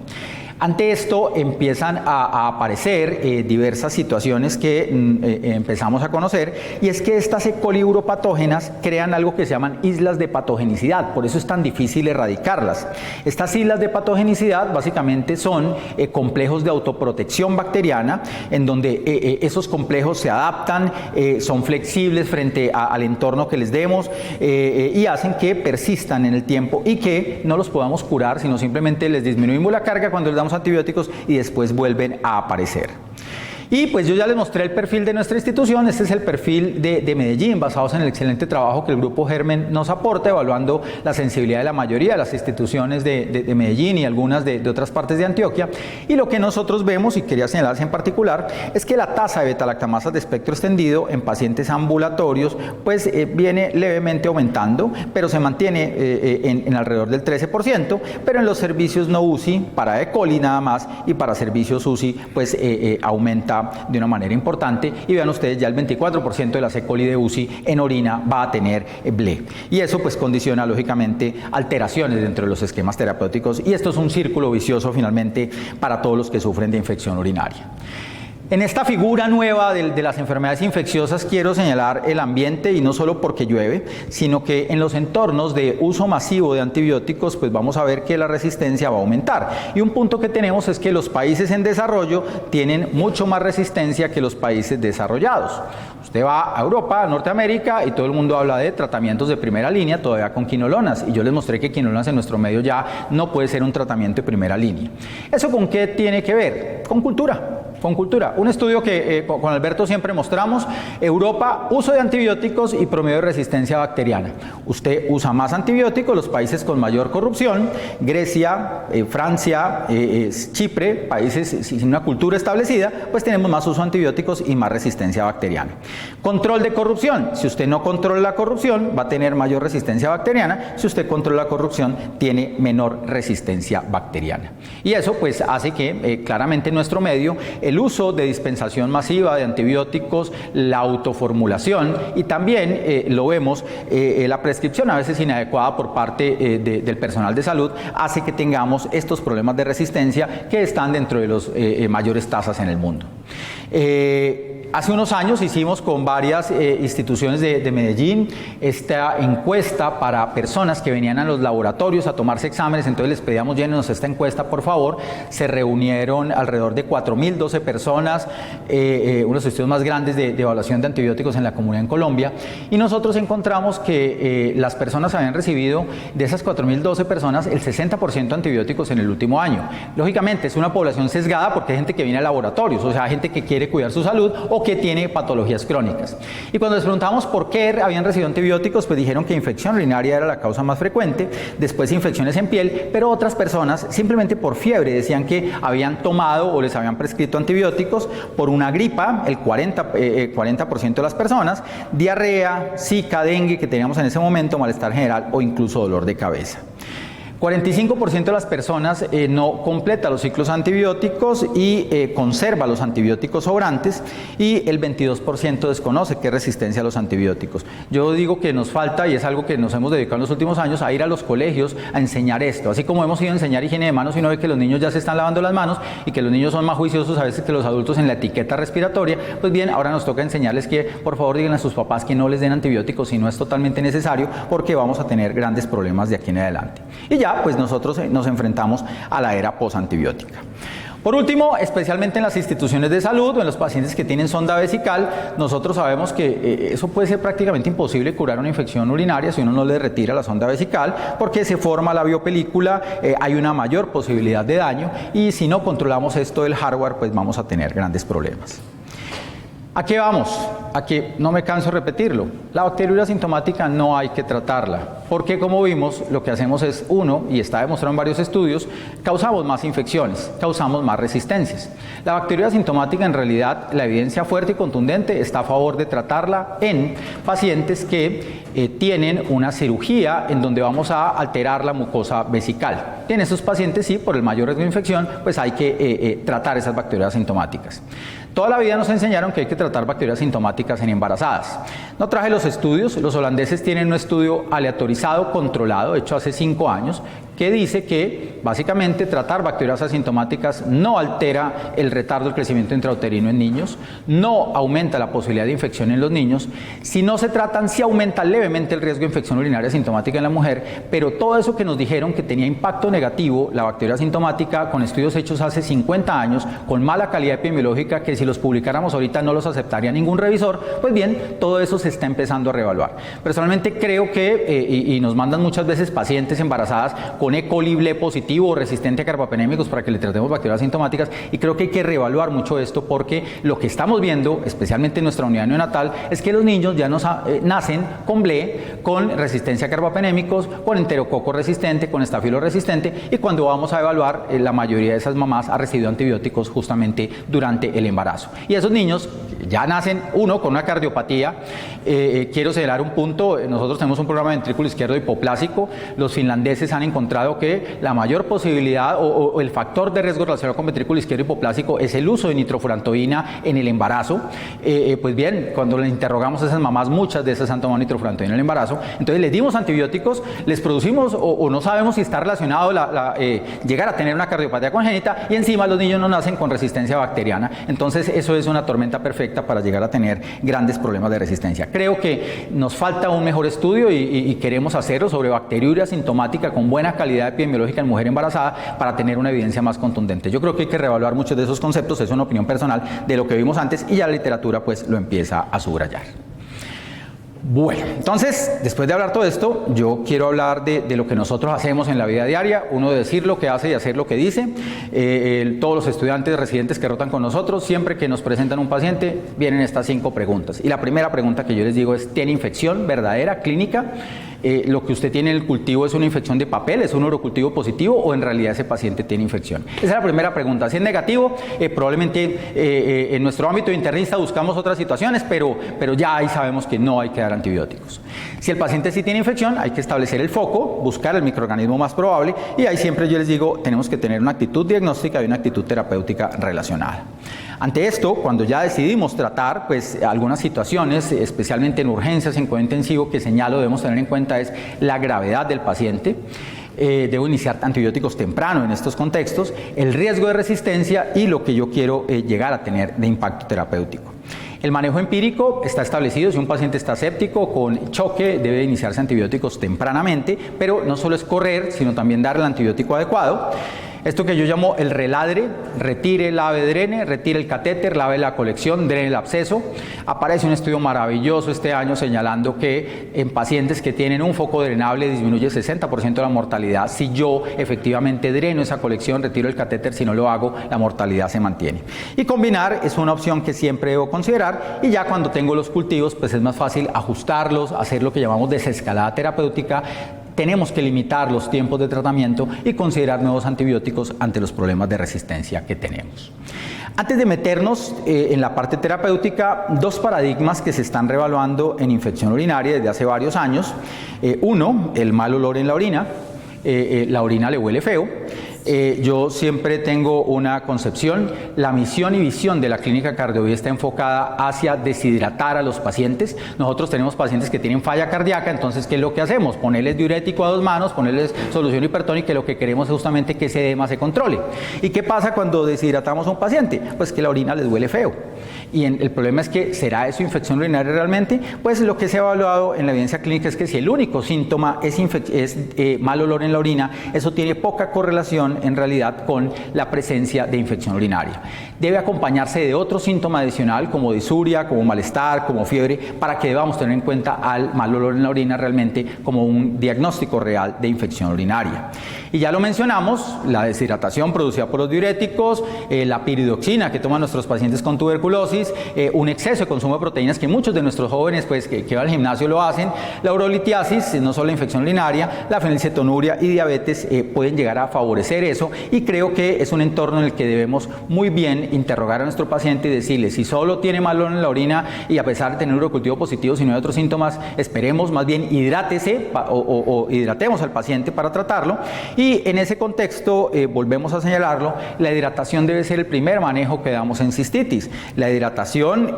Ante esto empiezan a aparecer diversas situaciones que empezamos a conocer, y es que estas E. coli uropatógenas crean algo que se llaman islas de patogenicidad. Por eso es tan difícil erradicarlas. Estas islas de patogenicidad básicamente son complejos de autoprotección bacteriana, en donde esos complejos se adaptan, son flexibles frente al entorno que les demos, y hacen que persistan en el tiempo y que no los podamos curar, sino simplemente les disminuimos la carga cuando les damos antibióticos y después vuelven a aparecer. Y pues yo ya les mostré el perfil de nuestra institución. Este es el perfil de Medellín, basados en el excelente trabajo que el Grupo Germen nos aporta, evaluando la sensibilidad de la mayoría de las instituciones de Medellín y algunas de otras partes de Antioquia. Y lo que nosotros vemos, y quería señalarse en particular, es que la tasa de beta-lactamasas de espectro extendido en pacientes ambulatorios pues viene levemente aumentando, pero se mantiene en alrededor del 13%, pero en los servicios no UCI, para E. coli nada más, y para servicios UCI, pues aumenta de una manera importante, y vean ustedes, ya el 24% de las E. coli de UCI en orina va a tener BLE, y eso pues condiciona lógicamente alteraciones dentro de los esquemas terapéuticos, y esto es un círculo vicioso finalmente para todos los que sufren de infección urinaria. En esta figura nueva de las enfermedades infecciosas quiero señalar el ambiente, y no solo porque llueve, sino que en los entornos de uso masivo de antibióticos pues vamos a ver que la resistencia va a aumentar. Y un punto que tenemos es que los países en desarrollo tienen mucho más resistencia que los países desarrollados. Usted va a Europa, a Norteamérica, y todo el mundo habla de tratamientos de primera línea todavía con quinolonas, y yo les mostré que quinolonas en nuestro medio ya no puede ser un tratamiento de primera línea. ¿Eso con qué tiene que ver? Con cultura. Con cultura. Un estudio que con Alberto siempre mostramos: Europa, uso de antibióticos y promedio de resistencia bacteriana. Usted usa más antibióticos, los países con mayor corrupción, Grecia, Francia, Chipre, países sin una cultura establecida, pues tenemos más uso de antibióticos y más resistencia bacteriana. Control de corrupción: si usted no controla la corrupción, va a tener mayor resistencia bacteriana; si usted controla la corrupción, tiene menor resistencia bacteriana. Y eso pues hace que claramente en nuestro medio el uso de dispensación masiva de antibióticos, la autoformulación y también lo vemos, la prescripción a veces inadecuada por parte del personal de salud hace que tengamos estos problemas de resistencia que están dentro de las mayores tasas en el mundo. Hace unos años hicimos con varias instituciones de Medellín esta encuesta para personas que venían a los laboratorios a tomarse exámenes. Entonces les pedíamos: llénenos esta encuesta por favor. Se reunieron alrededor de 4.012 personas, uno de los estudios más grandes de evaluación de antibióticos en la comunidad en Colombia, y nosotros encontramos que las personas habían recibido, de esas 4.012 personas, el 60% de antibióticos en el último año. Lógicamente es una población sesgada porque hay gente que viene a laboratorios, o sea, gente que quiere cuidar su salud o que tiene patologías crónicas. Y cuando les preguntamos por qué habían recibido antibióticos, pues dijeron que infección urinaria era la causa más frecuente, después infecciones en piel, pero otras personas simplemente por fiebre decían que habían tomado o les habían prescrito antibióticos, por una gripa, el 40% de las personas, diarrea, zika, dengue que teníamos en ese momento, malestar general o incluso dolor de cabeza. 45% de las personas no completa los ciclos antibióticos y conserva los antibióticos sobrantes, y el 22% desconoce qué es resistencia a los antibióticos. Yo digo que nos falta, y es algo que nos hemos dedicado en los últimos años, a ir a los colegios a enseñar esto. Así como hemos ido a enseñar higiene de manos y uno ve que los niños ya se están lavando las manos y que los niños son más juiciosos a veces que los adultos en la etiqueta respiratoria, pues bien, ahora nos toca enseñarles que por favor digan a sus papás que no les den antibióticos si no es totalmente necesario, porque vamos a tener grandes problemas de aquí en adelante. Y ya pues nosotros nos enfrentamos a la era posantibiótica. Por último, especialmente en las instituciones de salud o en los pacientes que tienen sonda vesical, nosotros sabemos que eso puede ser prácticamente imposible curar una infección urinaria si uno no le retira la sonda vesical, porque se forma la biopelícula, hay una mayor posibilidad de daño, y si no controlamos esto del hardware, pues vamos a tener grandes problemas. ¿A qué vamos? A que no me canso de repetirlo. La bacteriuria asintomática no hay que tratarla, porque como vimos, lo que hacemos es, uno, y está demostrado en varios estudios, causamos más infecciones, causamos más resistencias. La bacteriuria asintomática, en realidad, la evidencia fuerte y contundente está a favor de tratarla en pacientes que tienen una cirugía en donde vamos a alterar la mucosa vesical. En esos pacientes, sí, por el mayor riesgo de infección, pues hay que tratar esas bacterias asintomáticas. Toda la vida nos enseñaron que hay que tratar bacterias asintomáticas en embarazadas. No traje los estudios. Los holandeses tienen un estudio aleatorizado, controlado, hecho hace 5 años, que dice que básicamente tratar bacterias asintomáticas no altera el retardo del crecimiento intrauterino en niños, no aumenta la posibilidad de infección en los niños. Si no se tratan, sí aumenta levemente el riesgo de infección urinaria asintomática en la mujer, pero todo eso que nos dijeron que tenía impacto negativo la bacteria asintomática, con estudios hechos hace 50 años, con mala calidad epidemiológica, que si los publicáramos ahorita no los aceptaría ningún revisor, pues bien, todo eso se está empezando a reevaluar. Personalmente creo que, y nos mandan muchas veces pacientes embarazadas con E. coli B positivo o resistente a carbapenémicos para que le tratemos bacterias asintomáticas, y creo que hay que reevaluar mucho esto, porque lo que estamos viendo, especialmente en nuestra unidad neonatal, es que los niños ya nacen con BLE, con resistencia a carbapenémicos, con enterococo resistente, con estafilo resistente, y cuando vamos a evaluar, la mayoría de esas mamás ha recibido antibióticos justamente durante el embarazo. Y esos niños ya nacen, uno, con una cardiopatía. Quiero señalar un punto: nosotros tenemos un programa de ventrículo izquierdo hipoplásico. Los finlandeses han encontrado demostrado que la mayor posibilidad o el factor de riesgo relacionado con ventrículo izquierdo hipoplásico es el uso de nitrofurantoína en el embarazo. Pues bien, cuando le interrogamos a esas mamás, muchas de esas han tomado nitrofurantoína en el embarazo, entonces les dimos antibióticos, les producimos o no sabemos si está relacionado llegar a tener una cardiopatía congénita, y encima los niños no nacen con resistencia bacteriana. Entonces eso es una tormenta perfecta para llegar a tener grandes problemas de resistencia. Creo que nos falta un mejor estudio y queremos hacerlo sobre bacteriuria sintomática con buena calidad epidemiológica en mujer embarazada para tener una evidencia más contundente. Yo creo que hay que reevaluar muchos de esos conceptos, es una opinión personal de lo que vimos antes, y ya la literatura pues lo empieza a subrayar. Bueno, entonces, después de hablar todo esto, yo quiero hablar de lo que nosotros hacemos en la vida diaria. Uno, de decir lo que hace y hacer lo que dice. Todos los estudiantes residentes que rotan con nosotros, siempre que nos presentan un paciente, vienen estas 5 preguntas. Y la primera pregunta que yo les digo es: ¿tiene infección verdadera, clínica? Lo que usted tiene en el cultivo es una infección de papel, es un urocultivo positivo, o en realidad ese paciente tiene infección. Esa es la primera pregunta. Si es negativo, probablemente en nuestro ámbito de internista buscamos otras situaciones, pero ya ahí sabemos que no hay que dar antibióticos. Si el paciente sí tiene infección, hay que establecer el foco, buscar el microorganismo más probable, y ahí siempre yo les digo, tenemos que tener una actitud diagnóstica y una actitud terapéutica relacionada. Ante esto, cuando ya decidimos tratar, pues algunas situaciones, especialmente en urgencias, en cuidado intensivo, que señalo debemos tener en cuenta es la gravedad del paciente. Debo iniciar antibióticos temprano en estos contextos, el riesgo de resistencia y lo que yo quiero llegar a tener de impacto terapéutico. El manejo empírico está establecido: si un paciente está séptico con choque, debe iniciarse antibióticos tempranamente, pero no solo es correr, sino también dar el antibiótico adecuado. Esto que yo llamo el reladre: retire, lave, drene, retire el catéter, lave la colección, drene el absceso. Aparece un estudio maravilloso este año señalando que en pacientes que tienen un foco drenable disminuye 60% la mortalidad. Si yo efectivamente dreno esa colección, retiro el catéter, si no lo hago, la mortalidad se mantiene. Y combinar es una opción que siempre debo considerar, y ya cuando tengo los cultivos, pues es más fácil ajustarlos, hacer lo que llamamos desescalada terapéutica. Tenemos que limitar los tiempos de tratamiento y considerar nuevos antibióticos ante los problemas de resistencia que tenemos. Antes de meternos en la parte terapéutica, 2 paradigmas que se están reevaluando en infección urinaria desde hace varios años. Uno, el mal olor en la orina. La orina le huele feo. Yo siempre tengo una concepción: la misión y visión de la clínica Cardiovida está enfocada hacia deshidratar a los pacientes. Nosotros tenemos pacientes que tienen falla cardíaca, entonces ¿qué es lo que hacemos? Ponerles diurético a 2 manos, ponerles solución hipertónica, y lo que queremos es justamente que ese edema se controle. ¿Y qué pasa cuando deshidratamos a un paciente? Pues que la orina les huele feo. Y el problema es que, ¿será eso infección urinaria realmente? Pues lo que se ha evaluado en la evidencia clínica es que si el único síntoma es mal olor en la orina, eso tiene poca correlación en realidad con la presencia de infección urinaria. Debe acompañarse de otro síntoma adicional, como disuria, como malestar, como fiebre, para que debamos tener en cuenta al mal olor en la orina realmente como un diagnóstico real de infección urinaria. Y ya lo mencionamos: la deshidratación producida por los diuréticos, la piridoxina que toman nuestros pacientes con tuberculosis, un exceso de consumo de proteínas que muchos de nuestros jóvenes pues, que van al gimnasio lo hacen, la urolitiasis, no solo la infección urinaria, la fenilcetonuria y diabetes pueden llegar a favorecer eso, y creo que es un entorno en el que debemos muy bien interrogar a nuestro paciente y decirle: si solo tiene mal olor en la orina y a pesar de tener un urocultivo positivo, si no hay otros síntomas, esperemos, más bien hidrátese o hidratemos al paciente para tratarlo. Y en ese contexto, volvemos a señalarlo, la hidratación debe ser el primer manejo que damos en cistitis. La hidratación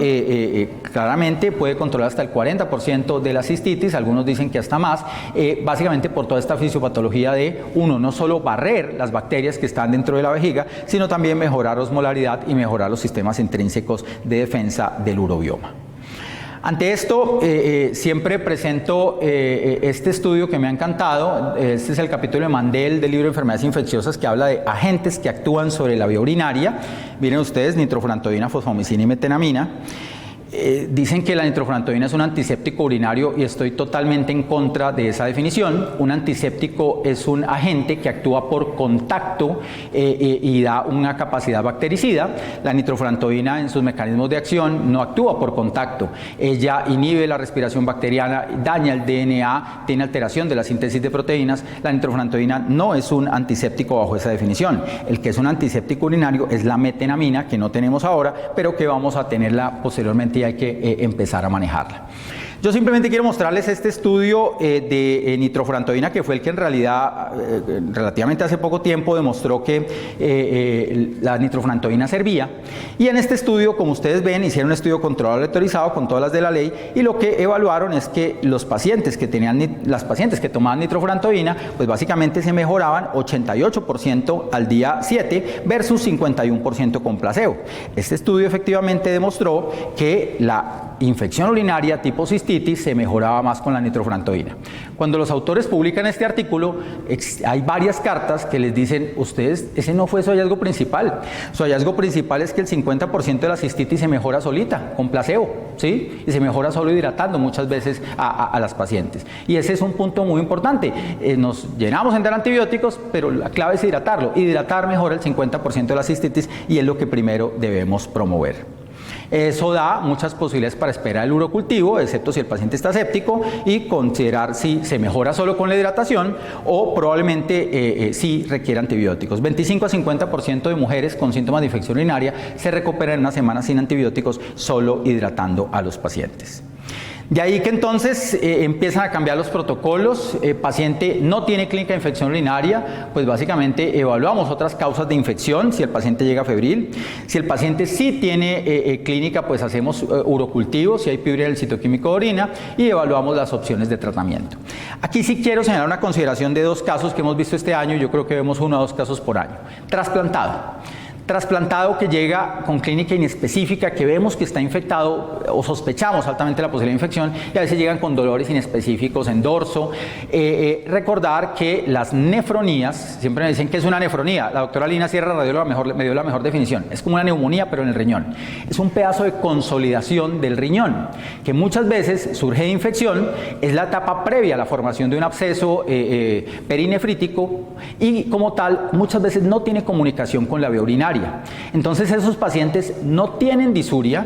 claramente puede controlar hasta el 40% de la cistitis, algunos dicen que hasta más, básicamente por toda esta fisiopatología de, uno, no solo barrer las bacterias que están dentro de la vejiga, sino también mejorar osmolaridad y mejorar los sistemas intrínsecos de defensa del urobioma. Ante esto, siempre presento este estudio que me ha encantado. Este es el capítulo de Mandel del libro de Enfermedades Infecciosas, que habla de agentes que actúan sobre la vía urinaria. Miren ustedes: nitrofurantoína, fosfomicina y metenamina. Dicen que la nitrofurantoína es un antiséptico urinario, y estoy totalmente en contra de esa definición. Un antiséptico es un agente que actúa por contacto y da una capacidad bactericida. La nitrofurantoína, en sus mecanismos de acción, no actúa por contacto. Ella inhibe la respiración bacteriana, daña el DNA, tiene alteración de la síntesis de proteínas. La nitrofurantoína no es un antiséptico bajo esa definición. El que es un antiséptico urinario es la metenamina, que no tenemos ahora, pero que vamos a tenerla posteriormente y hay que empezar a manejarla. Yo simplemente quiero mostrarles este estudio de nitrofurantoína, que fue el que en realidad, relativamente hace poco tiempo, demostró que la nitrofurantoína servía. Y en este estudio, como ustedes ven, hicieron un estudio controlado aleatorizado con todas las de la ley, y lo que evaluaron es que las pacientes que tomaban nitrofurantoína, pues básicamente se mejoraban 88% al día 7 versus 51% con placebo. Este estudio efectivamente demostró que la infección urinaria tipo cistitis se mejoraba más con la nitrofurantoína. Cuando los autores publican este artículo, hay varias cartas que les dicen, ustedes, ese no fue su hallazgo principal. Su hallazgo principal es que el 50% de la cistitis se mejora solita, con placebo, ¿sí? Y se mejora solo hidratando muchas veces a las pacientes. Y ese es un punto muy importante. Nos llenamos en dar antibióticos, pero la clave es hidratarlo. Hidratar mejora el 50% de la cistitis y es lo que primero debemos promover. Eso da muchas posibilidades para esperar el urocultivo, excepto si el paciente está séptico, y considerar si se mejora solo con la hidratación o probablemente si requiere antibióticos. 25 a 50% de mujeres con síntomas de infección urinaria se recuperan en una semana sin antibióticos solo hidratando a los pacientes. De ahí que entonces empiezan a cambiar los protocolos. Paciente no tiene clínica de infección urinaria, pues básicamente evaluamos otras causas de infección si el paciente llega febril. Si el paciente sí tiene clínica, pues hacemos urocultivo, si hay piuria del citoquímico de orina, y evaluamos las opciones de tratamiento. Aquí sí quiero señalar una consideración de dos casos que hemos visto este año. Yo creo que vemos 1 o 2 casos por año. Trasplantado que llega con clínica inespecífica, que vemos que está infectado o sospechamos altamente la posible infección, y a veces llegan con dolores inespecíficos en dorso. Recordar que las nefronías, siempre me dicen que es una nefronía. La doctora Lina Sierra, radióloga, me dio la mejor definición. Es como una neumonía, pero en el riñón. Es un pedazo de consolidación del riñón, que muchas veces surge de infección, es la etapa previa a la formación de un absceso perinefrítico, y como tal, muchas veces no tiene comunicación con la vía urinaria. Entonces esos pacientes no tienen disuria,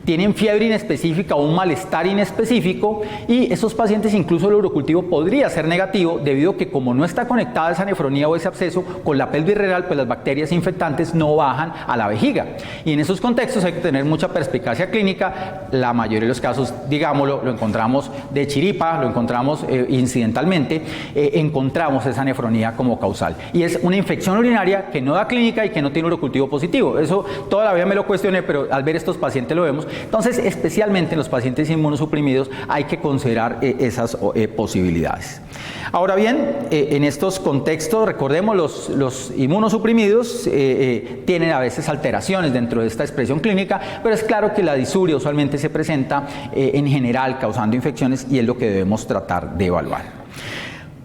tienen fiebre inespecífica o un malestar inespecífico, y esos pacientes incluso el urocultivo podría ser negativo debido a que como no está conectada esa nefronía o ese absceso con la pelvis renal, pues las bacterias infectantes no bajan a la vejiga. Y en esos contextos hay que tener mucha perspicacia clínica. La mayoría de los casos, digámoslo, lo encontramos de chiripa, lo encontramos incidentalmente, encontramos esa nefronía como causal. Y es una infección urinaria que no da clínica y que no tiene urocultivo positivo. Eso toda la vida me lo cuestioné, pero al ver estos pacientes lo vemos. Entonces, especialmente en los pacientes inmunosuprimidos hay que considerar esas posibilidades. Ahora bien, en estos contextos, recordemos, los inmunosuprimidos tienen a veces alteraciones dentro de esta expresión clínica, pero es claro que la disuria usualmente se presenta en general causando infecciones, y es lo que debemos tratar de evaluar.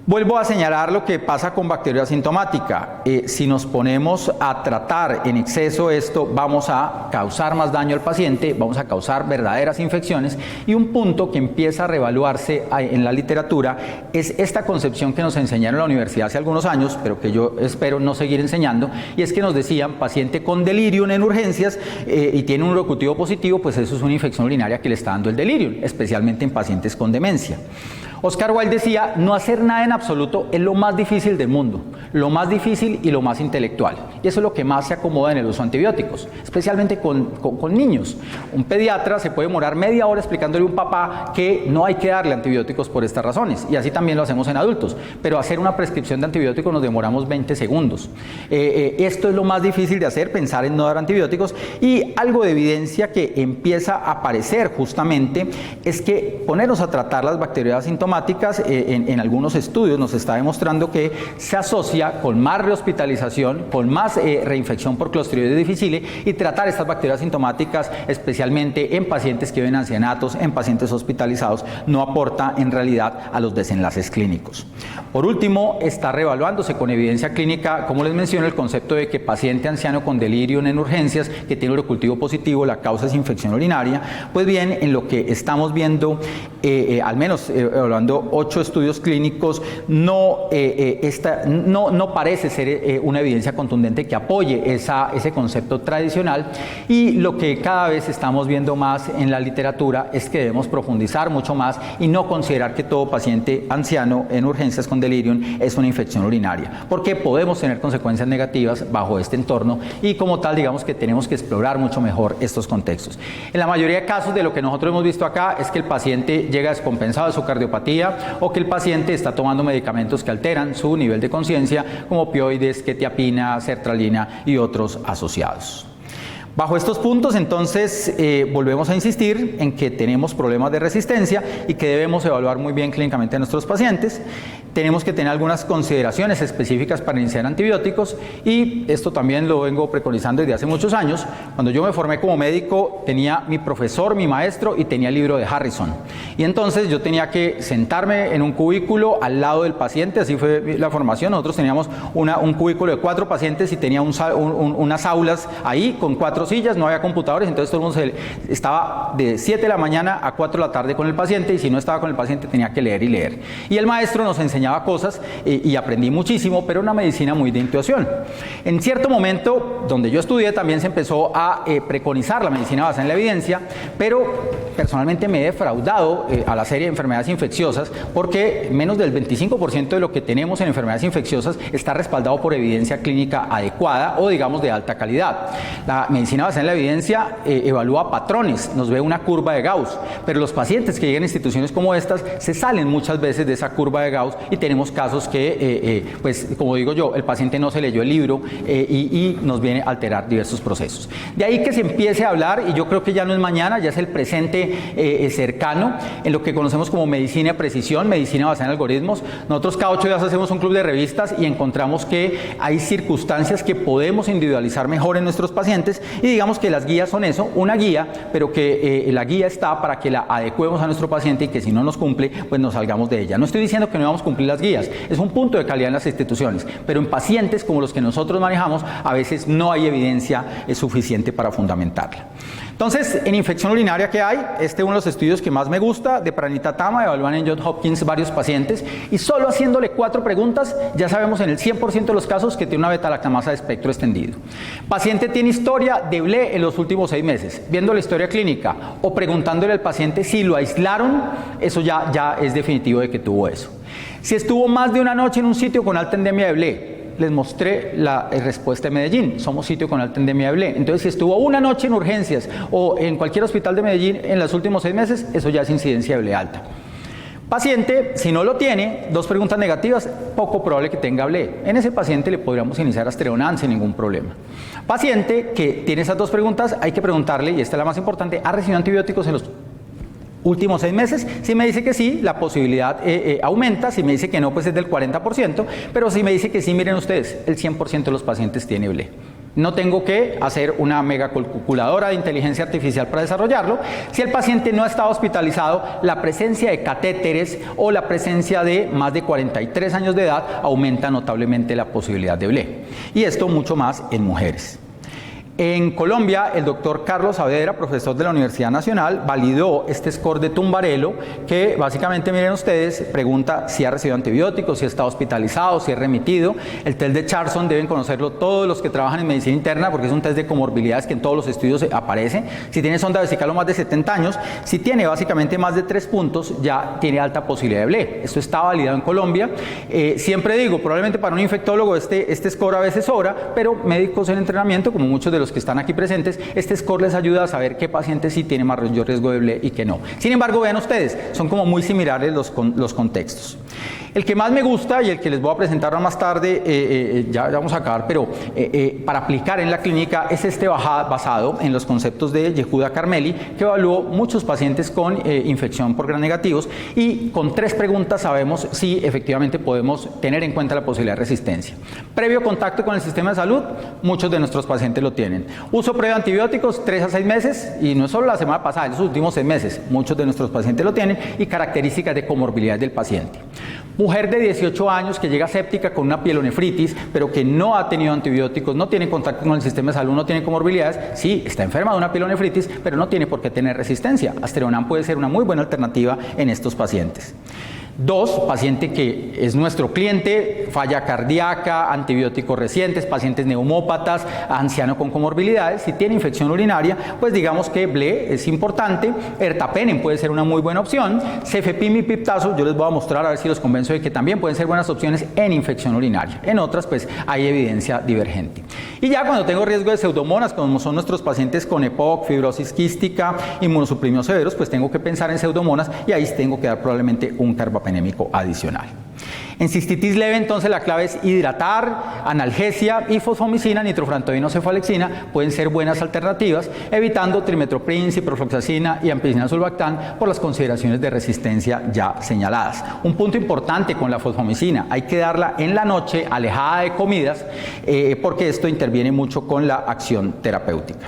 Vuelvo a señalar lo que pasa con bacteriología asintomática. Si nos ponemos a tratar en exceso esto, vamos a causar más daño al paciente, vamos a causar verdaderas infecciones, y un punto que empieza a reevaluarse en la literatura es esta concepción que nos enseñaron en la universidad hace algunos años, pero que yo espero no seguir enseñando, y es que nos decían, paciente con delirium en urgencias y tiene un urocultivo positivo, pues eso es una infección urinaria que le está dando el delirium, especialmente en pacientes con demencia. Oscar Wilde decía, no hacer nada en absoluto es lo más difícil del mundo, lo más difícil y lo más intelectual. Y eso es lo que más se acomoda en el uso de antibióticos, especialmente con niños. Un pediatra se puede demorar media hora explicándole a un papá que no hay que darle antibióticos por estas razones, y así también lo hacemos en adultos. Pero hacer una prescripción de antibióticos nos demoramos 20 segundos. Esto es lo más difícil de hacer, pensar en no dar antibióticos, y algo de evidencia que empieza a aparecer justamente es que ponernos a tratar las bacterias asintomáticas en algunos estudios nos está demostrando que se asocia con más rehospitalización, con más reinfección por Clostridium difficile, y tratar estas bacterias asintomáticas, especialmente en pacientes que viven ancianatos, en pacientes hospitalizados, no aporta en realidad a los desenlaces clínicos. Por último, está reevaluándose con evidencia clínica, como les menciono, el concepto de que paciente anciano con delirium en urgencias que tiene urocultivo positivo, la causa es infección urinaria. Pues bien, en lo que estamos viendo, al menos evaluando evaluando 8 estudios clínicos, no parece ser una evidencia contundente que apoye ese concepto tradicional, y lo que cada vez estamos viendo más en la literatura es que debemos profundizar mucho más y no considerar que todo paciente anciano en urgencias con delirium es una infección urinaria, porque podemos tener consecuencias negativas bajo este entorno, y como tal digamos que tenemos que explorar mucho mejor estos contextos. En la mayoría de casos de lo que nosotros hemos visto acá es que el paciente llega descompensado de su cardiopatía, o que el paciente está tomando medicamentos que alteran su nivel de conciencia, como opioides, quetiapina, sertralina y otros asociados. Bajo estos puntos, entonces, volvemos a insistir en que tenemos problemas de resistencia y que debemos evaluar muy bien clínicamente a nuestros pacientes. Tenemos que tener algunas consideraciones específicas para iniciar antibióticos, y esto también lo vengo preconizando desde hace muchos años. Cuando yo me formé como médico, tenía mi profesor, mi maestro, y tenía el libro de Harrison. Y entonces yo tenía que sentarme en un cubículo al lado del paciente, así fue la formación. Nosotros teníamos un cubículo de 4 pacientes y tenía unas aulas ahí con 4 sillas, no había computadores, entonces todo el mundo estaba de 7 de la mañana a 4 de la tarde con el paciente, y si no estaba con el paciente tenía que leer y leer. Y el maestro nos enseñaba cosas y aprendí muchísimo, pero una medicina muy de intuición. En cierto momento, donde yo estudié, también se empezó a preconizar la medicina basada en la evidencia, pero personalmente me he defraudado a la serie de enfermedades infecciosas, porque menos del 25% de lo que tenemos en enfermedades infecciosas está respaldado por evidencia clínica adecuada o digamos de alta calidad. La medicina basada en la evidencia evalúa patrones, nos ve una curva de Gauss, pero los pacientes que llegan a instituciones como estas se salen muchas veces de esa curva de Gauss, y tenemos casos que, pues como digo yo, el paciente no se leyó el libro y nos viene a alterar diversos procesos. De ahí que se empiece a hablar, y yo creo que ya no es mañana, ya es el presente cercano, en lo que conocemos como medicina de precisión, medicina basada en algoritmos. Nosotros cada 8 días hacemos un club de revistas y encontramos que hay circunstancias que podemos individualizar mejor en nuestros pacientes, y digamos que las guías son eso, una guía, pero que la guía está para que la adecuemos a nuestro paciente, y que si no nos cumple, pues nos salgamos de ella. No estoy diciendo que no vamos a cumplir las guías, es un punto de calidad en las instituciones, pero en pacientes como los que nosotros manejamos a veces no hay evidencia suficiente para fundamentarla. Entonces, en infección urinaria, ¿qué hay? Este es uno de los estudios que más me gusta, de Pranita Tama, evalúan en Johns Hopkins varios pacientes, y solo haciéndole 4 preguntas ya sabemos en el 100% de los casos que tiene una beta-lactamasa de espectro extendido. Paciente tiene historia de BLE en los últimos 6 meses, viendo la historia clínica o preguntándole al paciente si lo aislaron, eso ya es definitivo de que tuvo eso. Si estuvo más de una noche en un sitio con alta endemia de BLE, les mostré la respuesta de Medellín, somos sitio con alta endemia de BLE. Entonces, si estuvo una noche en urgencias o en cualquier hospital de Medellín en los últimos 6 meses, eso ya es incidencia de BLE alta. Paciente, si no lo tiene, 2 preguntas negativas, poco probable que tenga BLE. En ese paciente le podríamos iniciar Astreonan sin ningún problema. Paciente que tiene esas 2 preguntas, hay que preguntarle, y esta es la más importante, ¿ha recibido antibióticos en los últimos 6 meses? Si me dice que sí, la posibilidad aumenta. Si me dice que no, pues es del 40%, pero si me dice que sí, miren ustedes, el 100% de los pacientes tiene BLE. No tengo que hacer una megacalculadora de inteligencia artificial para desarrollarlo. Si el paciente no está hospitalizado, la presencia de catéteres o la presencia de más de 43 años de edad aumenta notablemente la posibilidad de BLE. Y esto mucho más en mujeres. En Colombia, el doctor Carlos Saavedra, profesor de la Universidad Nacional, validó este score de Tumbarello, que básicamente, miren ustedes, pregunta si ha recibido antibióticos, si está hospitalizado, si es remitido. El test de Charson deben conocerlo todos los que trabajan en medicina interna, porque es un test de comorbilidades que en todos los estudios aparece. Si tiene sonda vesical o más de 70 años, si tiene básicamente más de 3 puntos, ya tiene alta posibilidad de BLE. Esto está validado en Colombia. Siempre digo, probablemente para un infectólogo este score a veces sobra, pero médicos en entrenamiento, como muchos de los que están aquí presentes, este score les ayuda a saber qué pacientes sí tienen mayor riesgo de BLE y qué no. Sin embargo, vean ustedes, son como muy similares los contextos. El que más me gusta y el que les voy a presentar más tarde, ya vamos a acabar, pero para aplicar en la clínica es este basado en los conceptos de Yehuda Carmeli, que evaluó muchos pacientes con infección por gram negativos, y con 3 preguntas sabemos si efectivamente podemos tener en cuenta la posibilidad de resistencia. Previo contacto con el sistema de salud, muchos de nuestros pacientes lo tienen. Uso previo de antibióticos, 3 a 6 meses, y no es solo la semana pasada, en los últimos 6 meses, muchos de nuestros pacientes lo tienen, y características de comorbilidad del paciente. Mujer de 18 años que llega séptica con una pielonefritis, pero que no ha tenido antibióticos, no tiene contacto con el sistema de salud, no tiene comorbilidades, sí, está enferma de una pielonefritis, pero no tiene por qué tener resistencia. Astreonan puede ser una muy buena alternativa en estos pacientes. 2, paciente que es nuestro cliente, falla cardíaca, antibióticos recientes, pacientes neumópatas, anciano con comorbilidades. Si tiene infección urinaria, pues digamos que BLE es importante. Ertapenem puede ser una muy buena opción. Cefepime y piptazo, yo les voy a mostrar a ver si los convenzo de que también pueden ser buenas opciones en infección urinaria. En otras, pues hay evidencia divergente. Y ya cuando tengo riesgo de pseudomonas, como son nuestros pacientes con EPOC, fibrosis quística, inmunosuprimidos severos, pues tengo que pensar en pseudomonas y ahí tengo que dar probablemente un carbapenémico adicional. En cistitis leve, entonces, la clave es hidratar, analgesia y fosfomicina, nitrofurantoína o cefalexina pueden ser buenas alternativas, evitando trimetoprim, ciprofloxacina y ampicilina sulbactam por las consideraciones de resistencia ya señaladas. Un punto importante con la fosfomicina, hay que darla en la noche, alejada de comidas, porque esto interviene mucho con la acción terapéutica.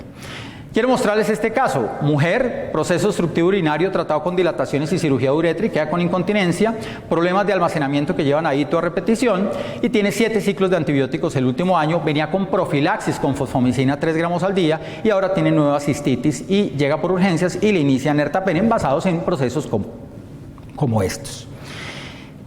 Quiero mostrarles este caso. Mujer, proceso obstructivo urinario tratado con dilataciones y cirugía de uretra y queda con incontinencia, problemas de almacenamiento que llevan ahí toda repetición y tiene 7 ciclos de antibióticos el último año, venía con profilaxis con fosfomicina 3 gramos al día y ahora tiene nueva cistitis y llega por urgencias y le inician ertapenem basados en procesos como estos.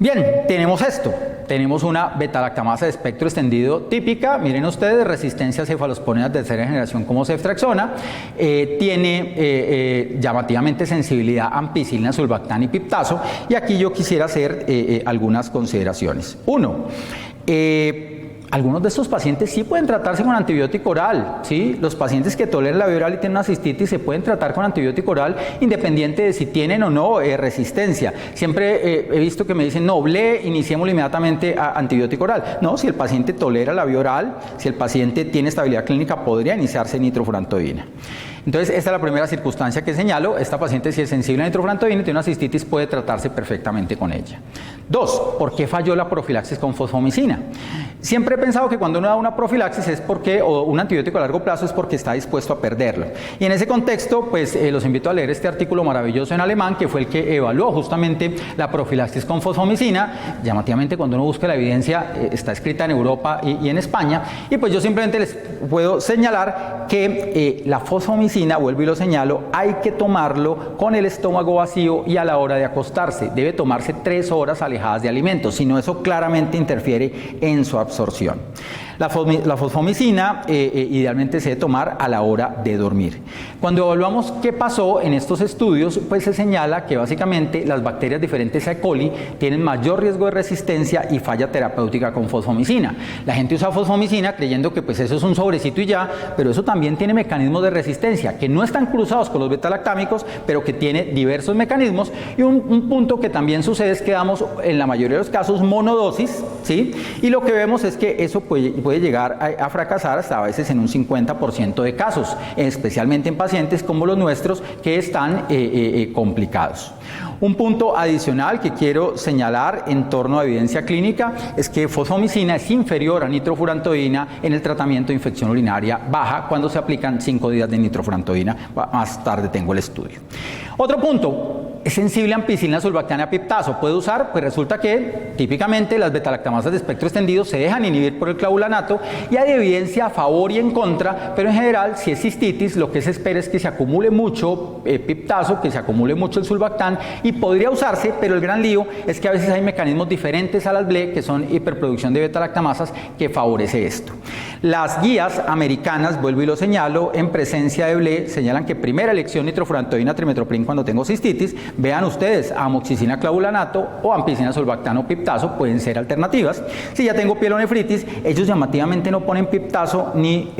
Bien, tenemos esto. Tenemos una beta-lactamasa de espectro extendido típica, miren ustedes, resistencia a cefalosporinas de tercera generación como ceftriaxona, tiene llamativamente sensibilidad a ampicilina, sulbactam y piptazo, y aquí yo quisiera hacer algunas consideraciones. Uno, algunos de estos pacientes sí pueden tratarse con antibiótico oral, ¿sí? Los pacientes que toleran la vía oral y tienen una cistitis se pueden tratar con antibiótico oral independiente de si tienen o no resistencia. Siempre he visto que me dicen, no, iniciémoslo inmediatamente a antibiótico oral. No, si el paciente tolera la vía oral, si el paciente tiene estabilidad clínica, podría iniciarse nitrofurantoína. Entonces, esta es la primera circunstancia que señalo. Esta paciente, si es sensible a nitrofurantoína y tiene una cistitis, puede tratarse perfectamente con ella. 2. ¿Por qué falló la profilaxis con fosfomicina? Siempre he pensado que cuando uno da una profilaxis es porque, o un antibiótico a largo plazo, es porque está dispuesto a perderlo. Y en ese contexto, pues los invito a leer este artículo maravilloso en alemán, que fue el que evaluó justamente la profilaxis con fosfomicina. Llamativamente, cuando uno busca la evidencia, está escrita en Europa y en España. Y pues yo simplemente les puedo señalar que la fosfomicina, vuelvo y lo señalo, hay que tomarlo con el estómago vacío y a la hora de acostarse. Debe tomarse 3 horas alejadas de alimentos, si no eso claramente interfiere en su absorción. La fosfomicina idealmente se debe tomar a la hora de dormir. Cuando evaluamos qué pasó en estos estudios, pues se señala que básicamente las bacterias diferentes a E. coli tienen mayor riesgo de resistencia y falla terapéutica con fosfomicina. La gente usa fosfomicina creyendo que pues eso es un sobrecito y ya, pero eso también tiene mecanismos de resistencia que no están cruzados con los beta-lactámicos, pero que tiene diversos mecanismos. Y un punto que también sucede es que damos en la mayoría de los casos monodosis, ¿sí? Y lo que vemos es que eso puede llegar a fracasar hasta a veces en un 50% de casos, especialmente en pacientes como los nuestros que están complicados. Un punto adicional que quiero señalar en torno a evidencia clínica es que fosfomicina es inferior a nitrofurantoína en el tratamiento de infección urinaria baja cuando se aplican 5 días de nitrofurantoína. Más tarde tengo el estudio. Otro punto. ¿Es sensible a ampicilina, sulbactam y a piptazo? ¿Puede usar? Pues resulta que típicamente las beta-lactamasas de espectro extendido se dejan inhibir por el clavulanato y hay evidencia a favor y en contra, pero en general si es cistitis lo que se espera es que se acumule mucho piptazo, que se acumule mucho el sulbactam y podría usarse, pero el gran lío es que a veces hay mecanismos diferentes a las BLE que son hiperproducción de beta-lactamasas que favorece esto. Las guías americanas, vuelvo y lo señalo, en presencia de BLE señalan que primera elección nitrofurantoína, trimetoprim cuando tengo cistitis. Vean ustedes, amoxicilina, clavulanato o ampicilina, sulbactam o piptazo pueden ser alternativas. Si ya tengo pielonefritis, ellos llamativamente no ponen piptazo ni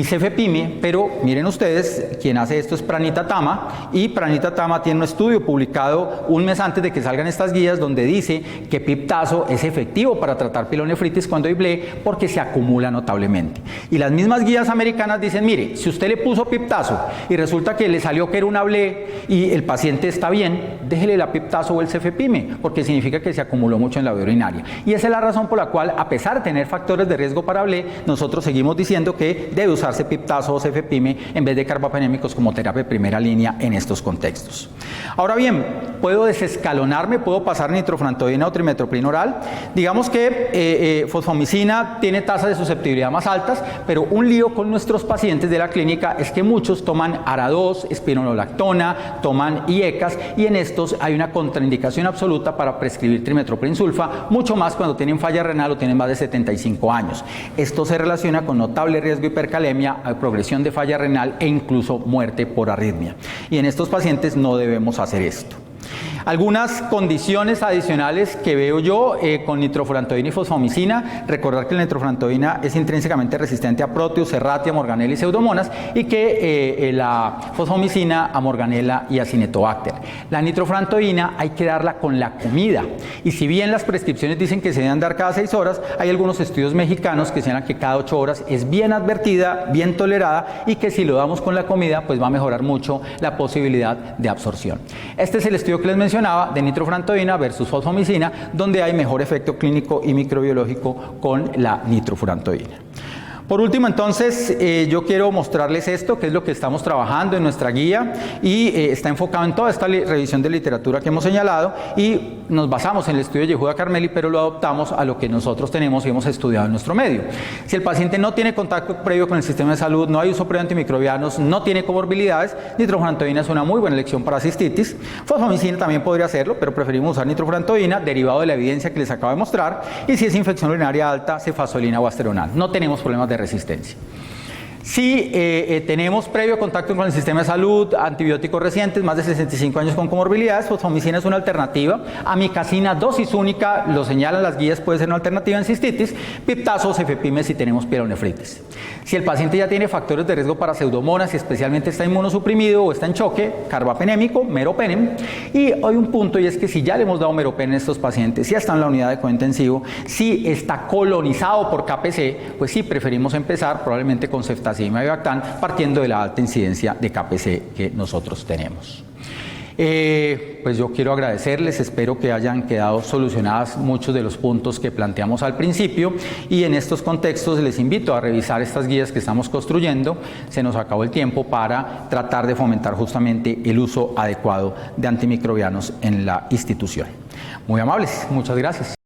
cefepime, pero miren ustedes, quien hace esto es Pranita Tama, y Pranita Tama tiene un estudio publicado un mes antes de que salgan estas guías donde dice que piptazo es efectivo para tratar pielonefritis cuando hay BLE porque se acumula notablemente. Y las mismas guías americanas dicen, mire, si usted le puso piptazo y resulta que le salió que era una BLE y el paciente está bien, déjele la piptazo o el cefepime, porque significa que se acumuló mucho en la vía urinaria. Y esa es la razón por la cual, a pesar de tener factores de riesgo para BLE, nosotros seguimos diciendo que debe usarse piptazo o cefepime en vez de carbapenémicos como terapia de primera línea en estos contextos. Ahora bien, puedo desescalonarme, puedo pasar nitrofurantoína o trimetoprina oral. Digamos que fosfomicina tiene tasas de susceptibilidad más altas, pero un lío con nuestros pacientes de la clínica es que muchos toman ARA2, espironolactona, toman IECAS, y en estos hay una contraindicación absoluta para prescribir trimetoprim-sulfa, mucho más cuando tienen falla renal o tienen más de 75 años. Esto se relaciona con notable riesgo de hipercalemia, progresión de falla renal e incluso muerte por arritmia. Y en estos pacientes no debemos hacer esto. Algunas condiciones adicionales que veo yo con nitrofurantoína y fosfomicina: recordar que la nitrofurantoína es intrínsecamente resistente a Proteus, Serratia, Morganella y Pseudomonas, y que la fosfomicina a Morganella y a Cinetobacter. La nitrofurantoína hay que darla con la comida, y si bien las prescripciones dicen que se deben dar cada 6 horas, hay algunos estudios mexicanos que señalan que cada 8 horas es bien advertida, bien tolerada, y que si lo damos con la comida pues va a mejorar mucho la posibilidad de absorción. Este es el estudio que les mencionaba de nitrofurantoína versus fosfomicina, donde hay mejor efecto clínico y microbiológico con la nitrofurantoína. Por último, entonces, yo quiero mostrarles esto, que es lo que estamos trabajando en nuestra guía, y está enfocado en toda esta revisión de literatura que hemos señalado, y nos basamos en el estudio de Yehuda Carmeli, pero lo adoptamos a lo que nosotros tenemos y hemos estudiado en nuestro medio. Si el paciente no tiene contacto previo con el sistema de salud, no hay uso previo de antimicrobianos, no tiene comorbilidades, nitrofurantoína es una muy buena elección para cistitis. Fosfomicina también podría hacerlo, pero preferimos usar nitrofurantoína, derivado de la evidencia que les acabo de mostrar, y si es infección urinaria alta, cefazolina o asteronal. No tenemos problemas de resistencia. Si tenemos previo contacto con el sistema de salud, antibióticos recientes, más de 65 años con comorbilidades, fosfomicina es una alternativa. Amicacina dosis única, lo señalan las guías, puede ser una alternativa en cistitis. Piptazo o cefepime si tenemos pielonefritis. Si el paciente ya tiene factores de riesgo para pseudomonas y especialmente está inmunosuprimido o está en choque, carbapenémico, meropenem. Y hay un punto, y es que si ya le hemos dado meropenem a estos pacientes, si ya está en la unidad de cointensivo, si está colonizado por KPC, pues sí preferimos empezar probablemente con ceftazidima y Bactan, partiendo de la alta incidencia de KPC que nosotros tenemos. Pues yo quiero agradecerles, espero que hayan quedado solucionadas muchos de los puntos que planteamos al principio, y en estos contextos les invito a revisar estas guías que estamos construyendo. Se nos acabó el tiempo para tratar de fomentar justamente el uso adecuado de antimicrobianos en la institución. Muy amables, muchas gracias.